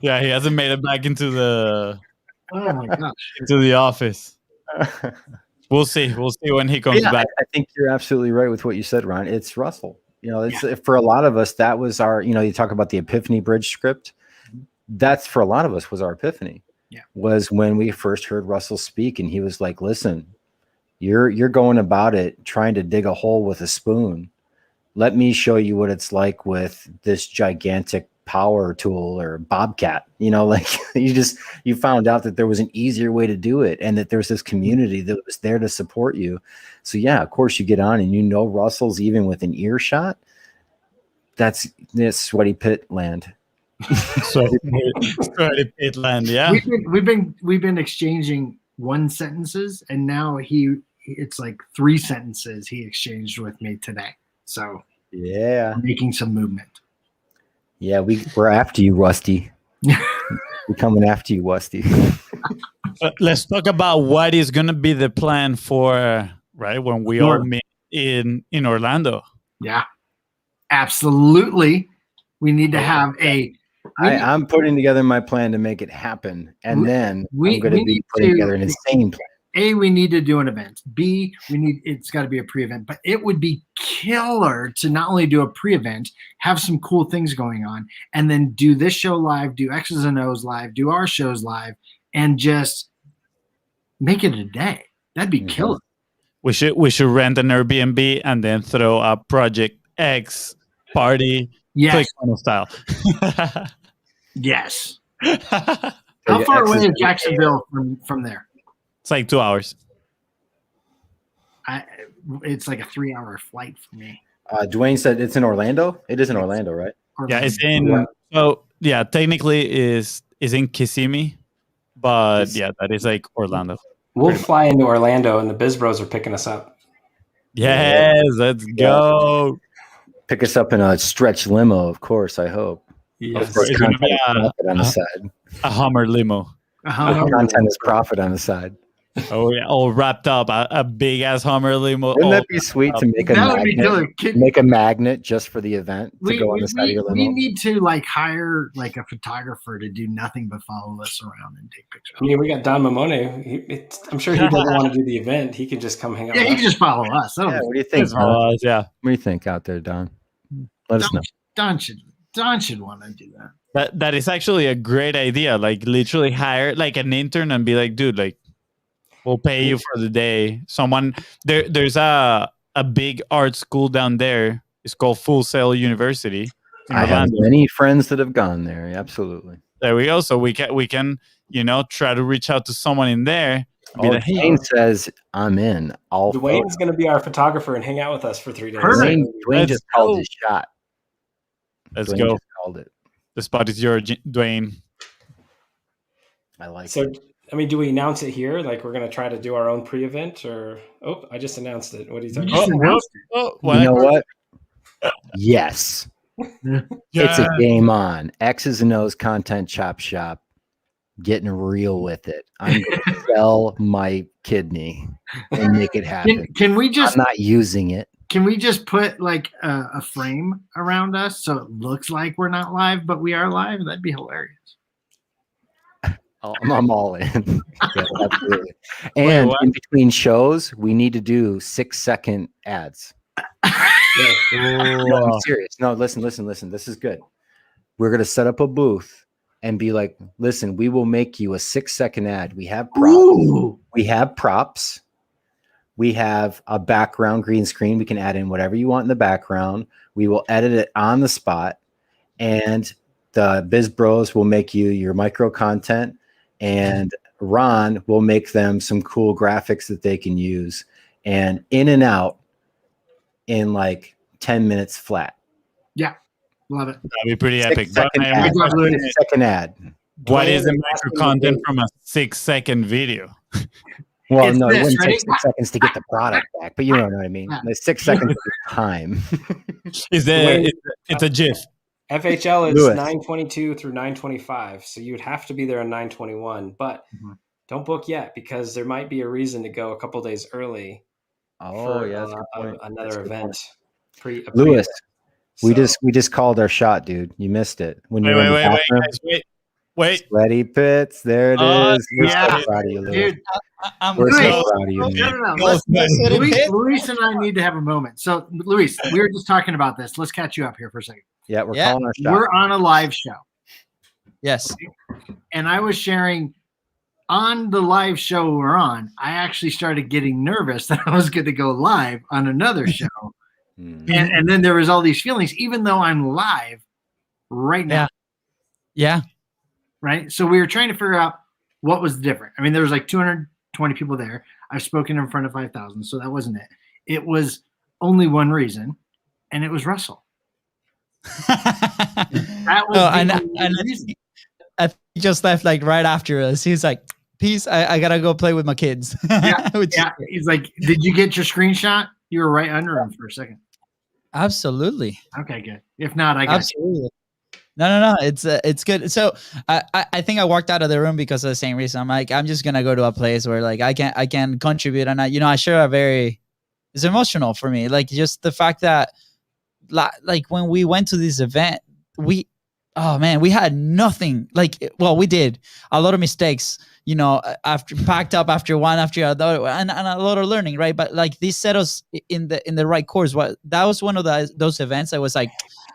[SPEAKER 4] Yeah, he hasn't made it back into the
[SPEAKER 3] Oh my gosh.
[SPEAKER 4] into the office. We'll see when he comes back.
[SPEAKER 1] I think you're absolutely right with what you said, Ron. It's Russell. It's for a lot of us, that was our, you talk about the Epiphany Bridge script. That's for a lot of us was our epiphany.
[SPEAKER 3] Yeah.
[SPEAKER 1] Was when we first heard Russell speak, and he was like, listen, you're going about it trying to dig a hole with a spoon. Let me show you what it's like with this gigantic power tool or bobcat. You found out that there was an easier way to do it, and that there's this community that was there to support you. So yeah, of course you get on, and Russell's even with an earshot. That's sweaty pit land.
[SPEAKER 4] Sweaty pit land, yeah.
[SPEAKER 3] We've been exchanging one sentences, and now it's like 3 sentences he exchanged with me today. So
[SPEAKER 1] yeah,
[SPEAKER 3] making some movement.
[SPEAKER 1] Yeah, we're after you, Rusty. We're coming after you, Rusty.
[SPEAKER 4] Let's talk about what is going to be the plan for when we all meet in Orlando.
[SPEAKER 3] Yeah, absolutely. We need to have
[SPEAKER 1] I'm putting together my plan to make it happen, and then I'm going to be putting together an insane plan.
[SPEAKER 3] A, we need to do an event. B, it's got to be a pre-event. But it would be killer to not only do a pre-event, have some cool things going on, and then do this show live, do X's and O's live, do our shows live, and just make it a day. That'd be killer.
[SPEAKER 4] We should rent an Airbnb and then throw a Project X party.
[SPEAKER 3] Yes.
[SPEAKER 4] Style.
[SPEAKER 3] Yes. How far away is Jacksonville from there?
[SPEAKER 4] It's like 2 hours.
[SPEAKER 3] It's like a 3-hour flight for me.
[SPEAKER 1] Dwayne said it's in Orlando. It is in Orlando, right?
[SPEAKER 4] Yeah, it's in. So yeah, technically is in Kissimmee, but yeah, that is like Orlando.
[SPEAKER 5] We'll fly into Orlando, and the Biz Bros are picking us up.
[SPEAKER 4] Yes, let's go.
[SPEAKER 1] Pick us up in a stretch limo, of course. I hope.
[SPEAKER 4] Yes,
[SPEAKER 1] of course,
[SPEAKER 4] it's gonna be
[SPEAKER 1] on the side.
[SPEAKER 4] A Hummer limo.
[SPEAKER 1] Content is profit on the side.
[SPEAKER 4] Oh yeah, all wrapped up, a big ass Hummer limo.
[SPEAKER 1] Wouldn't that be sweet to make a magnet just for the event to go on the side of your limo?
[SPEAKER 3] We need to hire a photographer to do nothing but follow us around and take pictures.
[SPEAKER 5] I mean, we got Don Mamone. I'm sure he doesn't want to do the event. He can just come hang out.
[SPEAKER 3] Yeah, he can just follow us.
[SPEAKER 1] What do you think?
[SPEAKER 4] What do
[SPEAKER 1] you think out there, Don? Let us know.
[SPEAKER 3] Don should want to do that.
[SPEAKER 4] That is actually a great idea. Like literally hire an intern and be like, dude, we'll pay you for the day. There's a big art school down there. It's called Full Sail University.
[SPEAKER 1] I have many friends that have gone there. Absolutely.
[SPEAKER 4] There we go. So we can try to reach out to someone in there.
[SPEAKER 1] Dwayne says I'm in.
[SPEAKER 5] Dwayne's going to be our photographer and hang out with us for 3 days.
[SPEAKER 1] Dwayne just called his shot.
[SPEAKER 4] Let's
[SPEAKER 1] Dwayne
[SPEAKER 4] go.
[SPEAKER 1] Just called it.
[SPEAKER 4] The spot is yours, Dwayne.
[SPEAKER 1] I like it.
[SPEAKER 5] So, I mean, do we announce it here? Like we're going to try to do our own pre-event, or I just announced it. What are you talking about?
[SPEAKER 1] You know what? Yes. It's a game on. X's and O's content chop shop. Getting real with it. I'm going to sell my kidney and make it happen.
[SPEAKER 3] Can we just?
[SPEAKER 1] I'm not using it.
[SPEAKER 3] Can we just put a frame around us so it looks like we're not live, but we are live? That'd be hilarious.
[SPEAKER 1] I'm all in. Yeah, absolutely. And in between shows, we need to do 6-second ads. No, I'm serious. No, listen. This is good. We're going to set up a booth and be like, listen, we will make you a 6-second ad. We have props.
[SPEAKER 3] Ooh.
[SPEAKER 1] We have props. We have a background green screen. We can add in whatever you want in the background. We will edit it on the spot. And the Biz Bros will make you your micro content. And Ron will make them some cool graphics that they can use. And in and out in 10 minutes flat.
[SPEAKER 3] Yeah. Love it.
[SPEAKER 4] That'd be pretty epic. But
[SPEAKER 1] Second
[SPEAKER 4] my
[SPEAKER 1] ad.
[SPEAKER 4] question is,
[SPEAKER 1] Second ad.
[SPEAKER 4] what is the micro content from a 6-second video?
[SPEAKER 1] Well,
[SPEAKER 3] It's
[SPEAKER 1] no, it
[SPEAKER 3] this,
[SPEAKER 1] wouldn't
[SPEAKER 3] ready?
[SPEAKER 1] take 6 seconds to get the product back, but you know what I mean.
[SPEAKER 3] Yeah.
[SPEAKER 1] Like 6 seconds of time.
[SPEAKER 4] Is there? It's a GIF.
[SPEAKER 5] FHL is
[SPEAKER 1] Lewis.
[SPEAKER 5] 9:22 through 9:25, so you'd have to be there on 9:21. But don't book yet because there might be a reason to go a couple days early for
[SPEAKER 1] That's a good point. That's
[SPEAKER 5] another
[SPEAKER 1] a good
[SPEAKER 5] event.
[SPEAKER 1] point. Lewis, we just called our shot, dude. You missed it. When you
[SPEAKER 4] Wait.
[SPEAKER 1] Sweaty Pits. There it is. We're so proud of you, Lewis.
[SPEAKER 3] Dude,
[SPEAKER 1] We're so
[SPEAKER 3] Luis,
[SPEAKER 1] proud of you, man.
[SPEAKER 3] No. Luis and I need to have a moment. So, Luis, we were just talking about this. Let's catch you up here for a second.
[SPEAKER 1] Yeah, we're calling our shot.
[SPEAKER 3] We're on a live show.
[SPEAKER 2] Yes.
[SPEAKER 3] And I was sharing on the live show we're on, I actually started getting nervous that I was going to go live on another show. And then there was all these feelings, even though I'm live right now.
[SPEAKER 2] Yeah.
[SPEAKER 3] Right. So we were trying to figure out what was different. I mean, there was like 220 people there. I've spoken in front of 5,000. So that wasn't it. It was only one reason, and it was Russell. That was
[SPEAKER 2] I think he just left like right after us. He's like, peace. I gotta go play with my kids.
[SPEAKER 3] Yeah. He's like, did you get your screenshot? You were right under him for a second.
[SPEAKER 2] Absolutely.
[SPEAKER 3] Okay, good. If not, I got
[SPEAKER 2] absolutely. No. It's good. So I think I walked out of the room because of the same reason. I'm like, I'm just gonna go to a place where like I can contribute, and I share it's emotional for me. Like just the fact that like when we went to this event, we had nothing. Like, well, we did a lot of mistakes, after packed up after one after the other, and a lot of learning, right? But like this set us in the right course. That was one of those events that was like,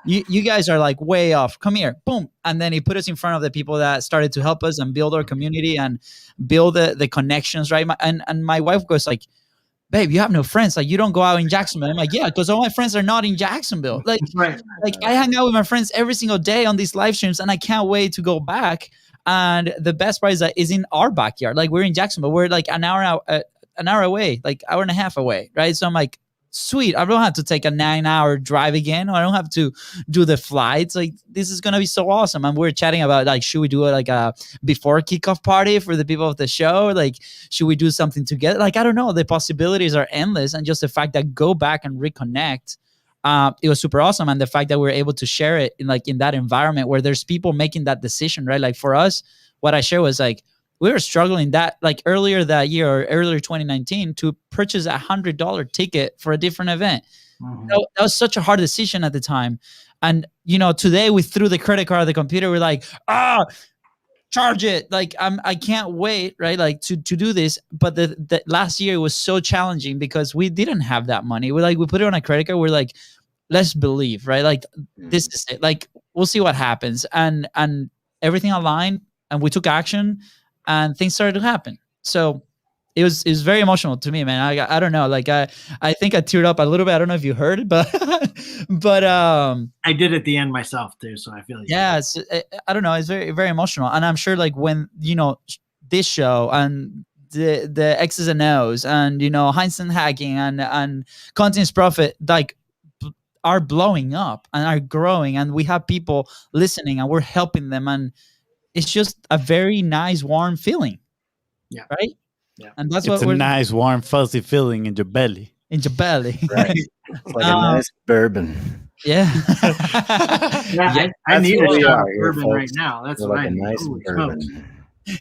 [SPEAKER 2] you guys are like way off. Come here, boom, and then he put us in front of the people that started to help us and build our community and build the connections, right? And my wife goes like, babe, you have no friends. Like, you don't go out in Jacksonville. I'm like, yeah, because all my friends are not in Jacksonville. Like, like I hang out with my friends every single day on these live streams, and I can't wait to go back. And the best part is that is in our backyard. Like, we're in Jacksonville. We're like an hour away, like hour and a half away, right? So I'm like, sweet. I don't have to take a 9-hour drive again. I don't have to do the flights. Like, this is gonna be so awesome. And we're chatting about like, should we do like a before kickoff party for the people of the show? Like, should we do something together? Like, I don't know. The possibilities are endless, and just the fact that go back and reconnect, it was super awesome. And the fact that we're able to share it in that environment where there's people making that decision, right? Like for us, what I shared was like, we were struggling that like earlier that year or earlier 2019 to purchase $100 ticket for a different event. Mm-hmm. That was such a hard decision at the time. And, today we threw the credit card at the computer. We're like, charge it. Like, I can't wait, right? Like to do this. But the last year was so challenging because we didn't have that money. We put it on a credit card. We're like, let's believe, right? Like this is it. Like, we'll see what happens. And everything aligned, and we took action. And things started to happen. So it was very emotional to me, man. I don't know. Like I think I teared up a little bit. I don't know if you heard it, but
[SPEAKER 3] I did at the end myself too. So I feel like
[SPEAKER 2] I don't know. It's very, very emotional. And I'm sure like when, this show and the X's and O's and, Heinz and Hacking and Contents Profit, like are blowing up and are growing, and we have people listening and we're helping them, and it's just a very nice, warm feeling. Yeah. Right? Yeah. And that's
[SPEAKER 4] it's a nice, warm, fuzzy feeling in your belly.
[SPEAKER 2] In your belly.
[SPEAKER 1] Right. It's like a nice bourbon.
[SPEAKER 2] Yeah.
[SPEAKER 3] I need a shot of bourbon right now. That's what I need.
[SPEAKER 1] Nice bourbon.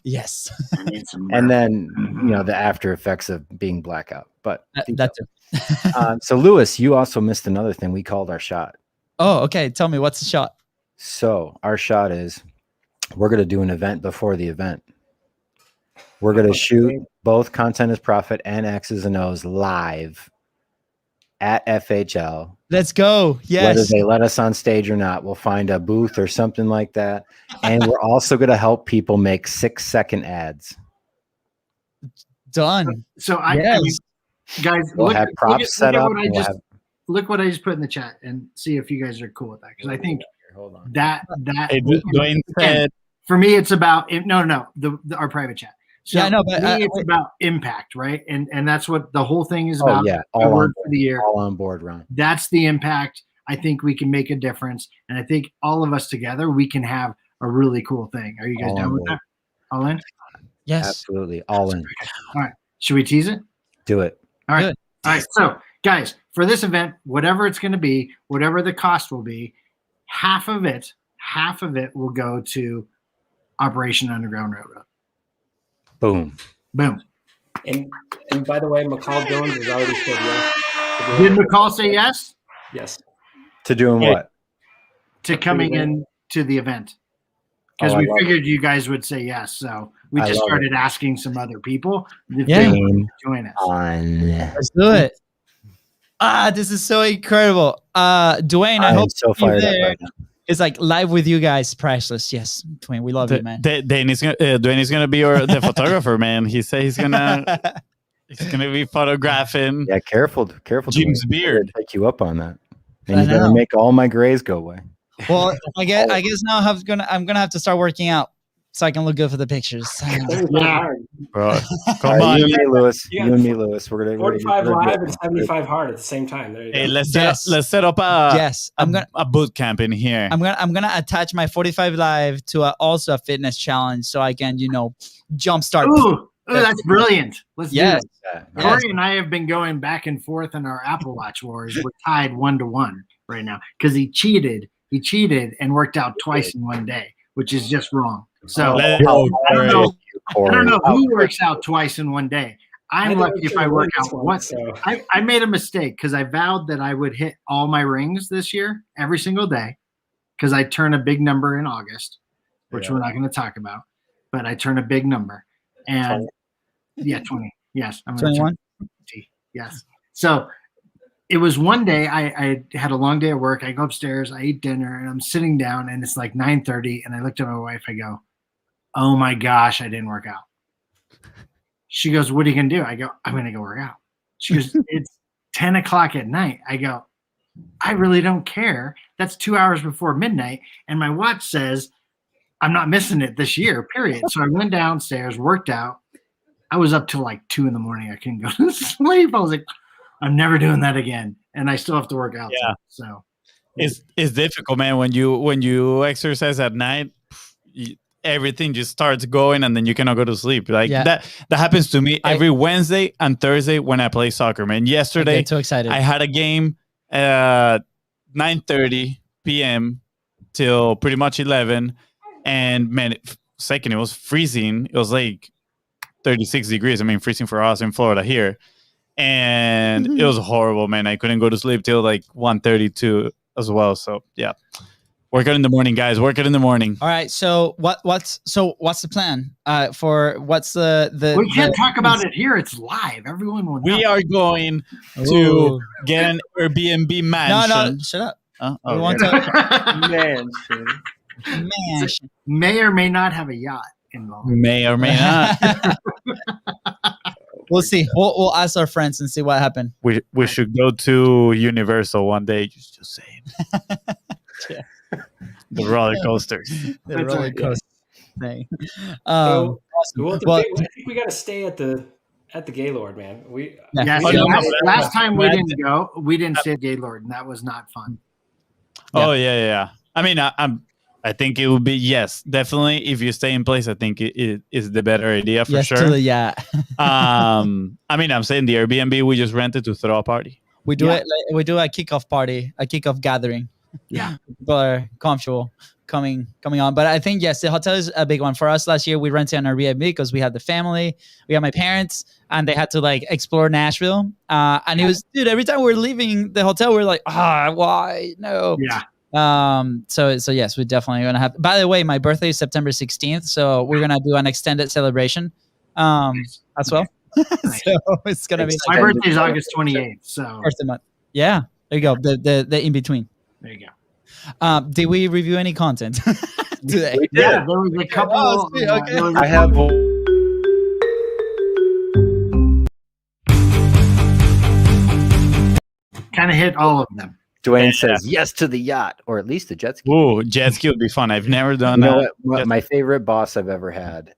[SPEAKER 2] Yes.
[SPEAKER 3] I need some bourbon.
[SPEAKER 1] And then, the after effects of being blackout. But
[SPEAKER 2] that's it.
[SPEAKER 1] So, Lewis, you also missed another thing. We called our shot.
[SPEAKER 2] Oh, okay. Tell me, what's the shot?
[SPEAKER 1] So, our shot is, we're going to do an event before the event. We're going to shoot both Content is Profit and X's and O's live at FHL.
[SPEAKER 2] Let's go. Yes.
[SPEAKER 1] Whether they let us on stage or not, we'll find a booth or something like that. And we're also going to help people make 6-second ads.
[SPEAKER 2] Done.
[SPEAKER 3] So I mean, guys,
[SPEAKER 1] we'll have props set up.
[SPEAKER 3] Look what I just put in the chat and see if you guys are cool with that. Because I think
[SPEAKER 1] hold on.
[SPEAKER 3] That
[SPEAKER 4] Dwayne said,
[SPEAKER 3] for me, it's about our private chat. So
[SPEAKER 2] yeah, no, but
[SPEAKER 3] it's about impact, right? And that's what the whole thing is about.
[SPEAKER 1] Yeah, all on board, for the year. All on board, Ron.
[SPEAKER 3] That's the impact. I think we can make a difference, and I think all of us together we can have a really cool thing. Are you guys down with that? All in?
[SPEAKER 2] Yes.
[SPEAKER 1] Absolutely. All in.
[SPEAKER 3] All right. Should we tease it?
[SPEAKER 1] Do it.
[SPEAKER 3] All right.
[SPEAKER 2] Good.
[SPEAKER 3] All right. So, guys, for this event, whatever it's going to be, whatever the cost will be, half of it will go to Operation Underground Railroad.
[SPEAKER 1] Boom.
[SPEAKER 3] Boom.
[SPEAKER 5] And by the way, McCall Jones has already said yes.
[SPEAKER 3] Did McCall say yes?
[SPEAKER 5] Yes.
[SPEAKER 1] To doing
[SPEAKER 4] Hey.
[SPEAKER 1] what?
[SPEAKER 3] To coming in to the event. Because
[SPEAKER 1] Oh, I
[SPEAKER 3] we
[SPEAKER 1] love
[SPEAKER 3] figured you guys would say yes. So we
[SPEAKER 1] I
[SPEAKER 3] just
[SPEAKER 1] love
[SPEAKER 3] started asking some other people if
[SPEAKER 2] Yeah.
[SPEAKER 3] they would join us.
[SPEAKER 1] On.
[SPEAKER 2] Let's do it. This is so incredible. Dwayne, I
[SPEAKER 1] I'm
[SPEAKER 2] hope
[SPEAKER 1] so
[SPEAKER 2] you're
[SPEAKER 1] fired up
[SPEAKER 2] there.
[SPEAKER 1] right now.
[SPEAKER 2] It's like live with you guys, priceless. Yes, Dwayne, we love you, man.
[SPEAKER 4] Dwayne is gonna be the photographer, man. He said he's gonna be photographing.
[SPEAKER 1] Yeah, careful.
[SPEAKER 4] Jim's
[SPEAKER 1] Dwayne.
[SPEAKER 4] beard.
[SPEAKER 1] I'll take you up on that. And
[SPEAKER 2] I
[SPEAKER 1] you better
[SPEAKER 2] know.
[SPEAKER 1] make all my grays go away.
[SPEAKER 2] Well, I guess now I'm gonna have to start working out so I can look good for the pictures.
[SPEAKER 3] Yeah.
[SPEAKER 4] Bro,
[SPEAKER 1] All
[SPEAKER 4] come
[SPEAKER 1] right,
[SPEAKER 4] on.
[SPEAKER 1] you and me, Lewis.
[SPEAKER 5] You
[SPEAKER 1] You
[SPEAKER 5] got
[SPEAKER 1] and me, Lewis. We're gonna
[SPEAKER 5] 45
[SPEAKER 1] we're gonna
[SPEAKER 5] live
[SPEAKER 1] do
[SPEAKER 5] and
[SPEAKER 1] it.
[SPEAKER 5] 75 hard at the same time. There you
[SPEAKER 4] Hey,
[SPEAKER 5] go.
[SPEAKER 4] let's set up a
[SPEAKER 2] Yes, I'm gonna
[SPEAKER 4] a boot camp in here.
[SPEAKER 2] I'm gonna attach my 45 live to also a fitness challenge so I can jumpstart.
[SPEAKER 3] Ooh, that's brilliant. Let's
[SPEAKER 2] Yes.
[SPEAKER 3] do it.
[SPEAKER 1] Yeah.
[SPEAKER 2] Yes.
[SPEAKER 3] Corey and I have been going back and forth in our Apple Watch wars. We're tied 1-1 right now because he cheated. He cheated and worked out twice in one day, which is just wrong. So
[SPEAKER 4] Let's
[SPEAKER 1] Oh,
[SPEAKER 4] go,
[SPEAKER 3] I don't
[SPEAKER 4] Corey.
[SPEAKER 3] know. I don't know
[SPEAKER 1] Corey.
[SPEAKER 3] who works out twice in one day. I'm
[SPEAKER 5] think
[SPEAKER 3] lucky
[SPEAKER 5] we
[SPEAKER 3] if
[SPEAKER 5] should
[SPEAKER 3] I work
[SPEAKER 5] win
[SPEAKER 3] out
[SPEAKER 5] this one,
[SPEAKER 3] once.
[SPEAKER 5] so.
[SPEAKER 3] I made a mistake because I vowed that I would hit all my rings this year every single day because I turn a big number in August, which we're not going to talk about, but I turn a big number. And 20. Yes. I'm gonna
[SPEAKER 2] 21.
[SPEAKER 3] turn 20. Yes. So it was one day I had a long day at work. I go upstairs, I eat dinner, and I'm sitting down, and it's like 9:30, and I looked at my wife. I go, "Oh my gosh, I didn't work out." She goes, "What are you gonna do?" I go, "I'm gonna go work out." She goes, "It's 10 o'clock at night." I go, "I really don't care. That's 2 hours before midnight, and my watch says I'm not missing it this year. Period." So I went downstairs, worked out. I was up till like 2 a.m. I couldn't go to sleep. I was like, I'm never doing that again, and I still have to work out.
[SPEAKER 4] Yeah.
[SPEAKER 3] So
[SPEAKER 4] It's difficult, man. When you exercise at night, everything just starts going, and then you cannot go to sleep. Like
[SPEAKER 2] Yeah.
[SPEAKER 4] that happens to me every Wednesday and Thursday when I play soccer, man.
[SPEAKER 2] I
[SPEAKER 4] Yesterday,
[SPEAKER 2] get too excited.
[SPEAKER 4] I had a game at 9:30 p.m. till pretty much 11, and man, second it was freezing. It was like 36 degrees. I mean, freezing for us in Florida here. And it was horrible, man. I couldn't go to sleep till like 1:32 as well. So yeah, work out in the morning, guys. Work out in the morning.
[SPEAKER 2] All right. So what's the plan? For what's the
[SPEAKER 3] we can't talk about it here. It's live. Everyone will know.
[SPEAKER 4] We are going to
[SPEAKER 2] Ooh.
[SPEAKER 4] get an Airbnb mansion.
[SPEAKER 2] No, shut up.
[SPEAKER 4] Oh,
[SPEAKER 2] We want
[SPEAKER 4] okay.
[SPEAKER 2] to man.
[SPEAKER 3] May or may not have a yacht involved.
[SPEAKER 4] May or may not.
[SPEAKER 2] We'll see. We'll ask our friends and see what happened.
[SPEAKER 4] We should go to Universal one day. Just saying.
[SPEAKER 2] Yeah.
[SPEAKER 4] The roller coasters.
[SPEAKER 2] The roller coaster thing.
[SPEAKER 5] Well,
[SPEAKER 2] Well,
[SPEAKER 5] I think we got to stay at the Gaylord, man.
[SPEAKER 3] Yeah,
[SPEAKER 4] Oh,
[SPEAKER 3] see,
[SPEAKER 4] no,
[SPEAKER 3] last time we
[SPEAKER 4] but-
[SPEAKER 3] didn't go. We didn't stay at Gaylord, and that was not fun.
[SPEAKER 4] Oh yeah. I mean, I think it would be yes, definitely. If you stay in place, I think it is the better idea for
[SPEAKER 2] yes,
[SPEAKER 4] sure.
[SPEAKER 2] to the yeah.
[SPEAKER 4] I mean, I'm saying the Airbnb we just rented to throw a party.
[SPEAKER 2] We do
[SPEAKER 3] Yeah.
[SPEAKER 2] it. We do a kickoff party, a kickoff gathering.
[SPEAKER 3] Yeah.
[SPEAKER 2] People are comfortable coming on, but I think yes, the hotel is a big one for us. Last year we rented an Airbnb because we had the family, we had my parents, and they had to like explore Nashville. And it was, dude, every time we're leaving the hotel, we're like, why no?
[SPEAKER 3] Yeah.
[SPEAKER 2] So yes, we're definitely gonna have. By the way, my birthday is September 16th, so we're gonna do an extended celebration as well. So it's gonna be
[SPEAKER 3] My birthday is August 28th. So
[SPEAKER 2] first of the month. Yeah, there you go. The in between.
[SPEAKER 3] there you go.
[SPEAKER 2] Did we review any content today?
[SPEAKER 3] Yeah, there was a couple.
[SPEAKER 2] Oh, sweet, okay.
[SPEAKER 3] there was
[SPEAKER 1] I have
[SPEAKER 3] kind of hit all of them.
[SPEAKER 1] Dwayne says yes to the yacht, or at least the jet ski.
[SPEAKER 4] Ooh, jet ski would be fun. I've never done
[SPEAKER 1] You know
[SPEAKER 4] that.
[SPEAKER 1] what? My favorite boss I've ever had,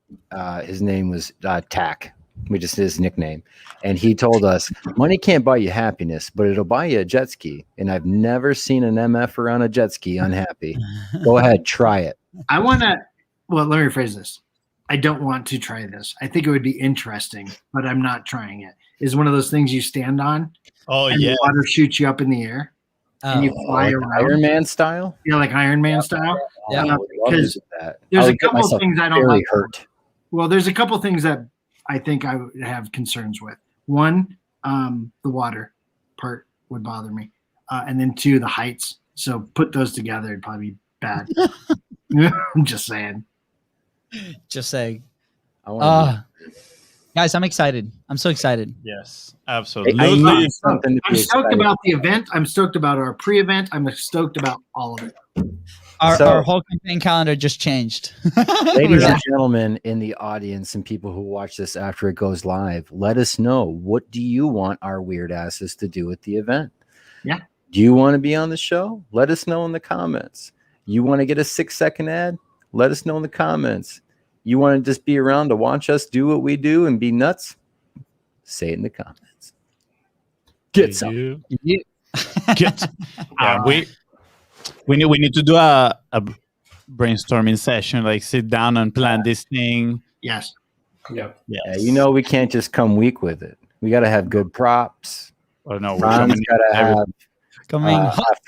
[SPEAKER 1] his name was Tack. which is his nickname. And he told us, money can't buy you happiness, but it'll buy you a jet ski. And I've never seen an MF on a jet ski unhappy. Go ahead, try it.
[SPEAKER 3] I want to, well, let me rephrase this. I don't want to try this. I think it would be interesting, but I'm not trying it. Is one of those things you stand on.
[SPEAKER 4] Oh,
[SPEAKER 3] and
[SPEAKER 4] yeah.
[SPEAKER 3] the water shoots you up in the air. And you fly
[SPEAKER 1] like
[SPEAKER 3] around.
[SPEAKER 1] Iron Man style?
[SPEAKER 3] Yeah, like Iron Man style.
[SPEAKER 1] Yeah,
[SPEAKER 3] because there's a couple of things I don't like.
[SPEAKER 1] Hurt.
[SPEAKER 3] Well, there's a couple of things that I think I would have concerns with. One, the water part would bother me. And then two, the heights. So put those together, it'd probably be bad. I'm just saying.
[SPEAKER 2] Just saying.
[SPEAKER 1] I
[SPEAKER 2] guys, I'm excited. I'm so excited.
[SPEAKER 4] Yes, absolutely.
[SPEAKER 3] I'm stoked about the event. I'm stoked about our pre-event. I'm stoked about all of it.
[SPEAKER 2] Our whole campaign calendar just changed.
[SPEAKER 1] Ladies and gentlemen in the audience and people who watch this after it goes live, let us know, what do you want our weird asses to do at the event?
[SPEAKER 3] Yeah.
[SPEAKER 1] Do you want to be on the show? Let us know in the comments. You want to get a 6-second ad? Let us know in the comments. You want to just be around to watch us do what we do and be nuts? Say it in the comments. Get some.
[SPEAKER 4] Get. We need to do a brainstorming session, like sit down and plan this thing.
[SPEAKER 3] Yes.
[SPEAKER 5] Yeah.
[SPEAKER 1] Yeah. You know, we can't just come weak with it. We got to have good props.
[SPEAKER 4] Oh no,
[SPEAKER 1] Ron's got to have a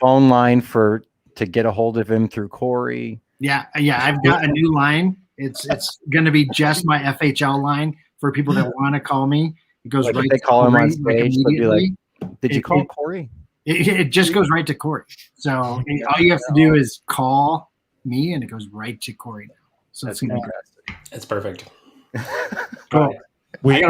[SPEAKER 1] phone line to get a hold of him through Corey.
[SPEAKER 3] Yeah. I've got a new line. It's going to be just my FHL line for people that want to call me. It goes right.
[SPEAKER 1] They call him on stage.
[SPEAKER 3] Like
[SPEAKER 1] They'll be like, "Did you call Corey?"
[SPEAKER 3] It just goes right to Corey. So all you have to do is call me, and it goes right to Corey now. So
[SPEAKER 5] that's fantastic. It's perfect.
[SPEAKER 3] Cool.
[SPEAKER 4] We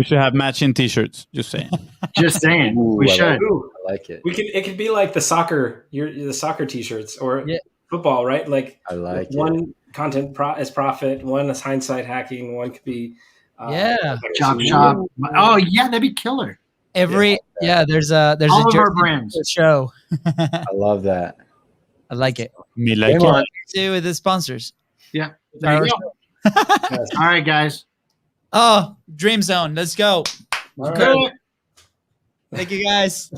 [SPEAKER 4] should have matching T-shirts. Just saying.
[SPEAKER 3] Just saying. We should.
[SPEAKER 1] I like it.
[SPEAKER 5] It could be like the soccer T-shirts or football, right? Like
[SPEAKER 1] I like
[SPEAKER 5] one content as profit, one is hindsight hacking, one could be
[SPEAKER 3] Chopshop. Oh yeah, that'd be killer.
[SPEAKER 2] There's a
[SPEAKER 3] all of our brands
[SPEAKER 2] show.
[SPEAKER 1] I love that.
[SPEAKER 2] I like it.
[SPEAKER 4] Me like it.
[SPEAKER 2] Too with the sponsors.
[SPEAKER 3] Yeah. There you go. All right, guys.
[SPEAKER 2] Oh, Dream Zone. Let's go.
[SPEAKER 5] All right.
[SPEAKER 2] Thank you, guys.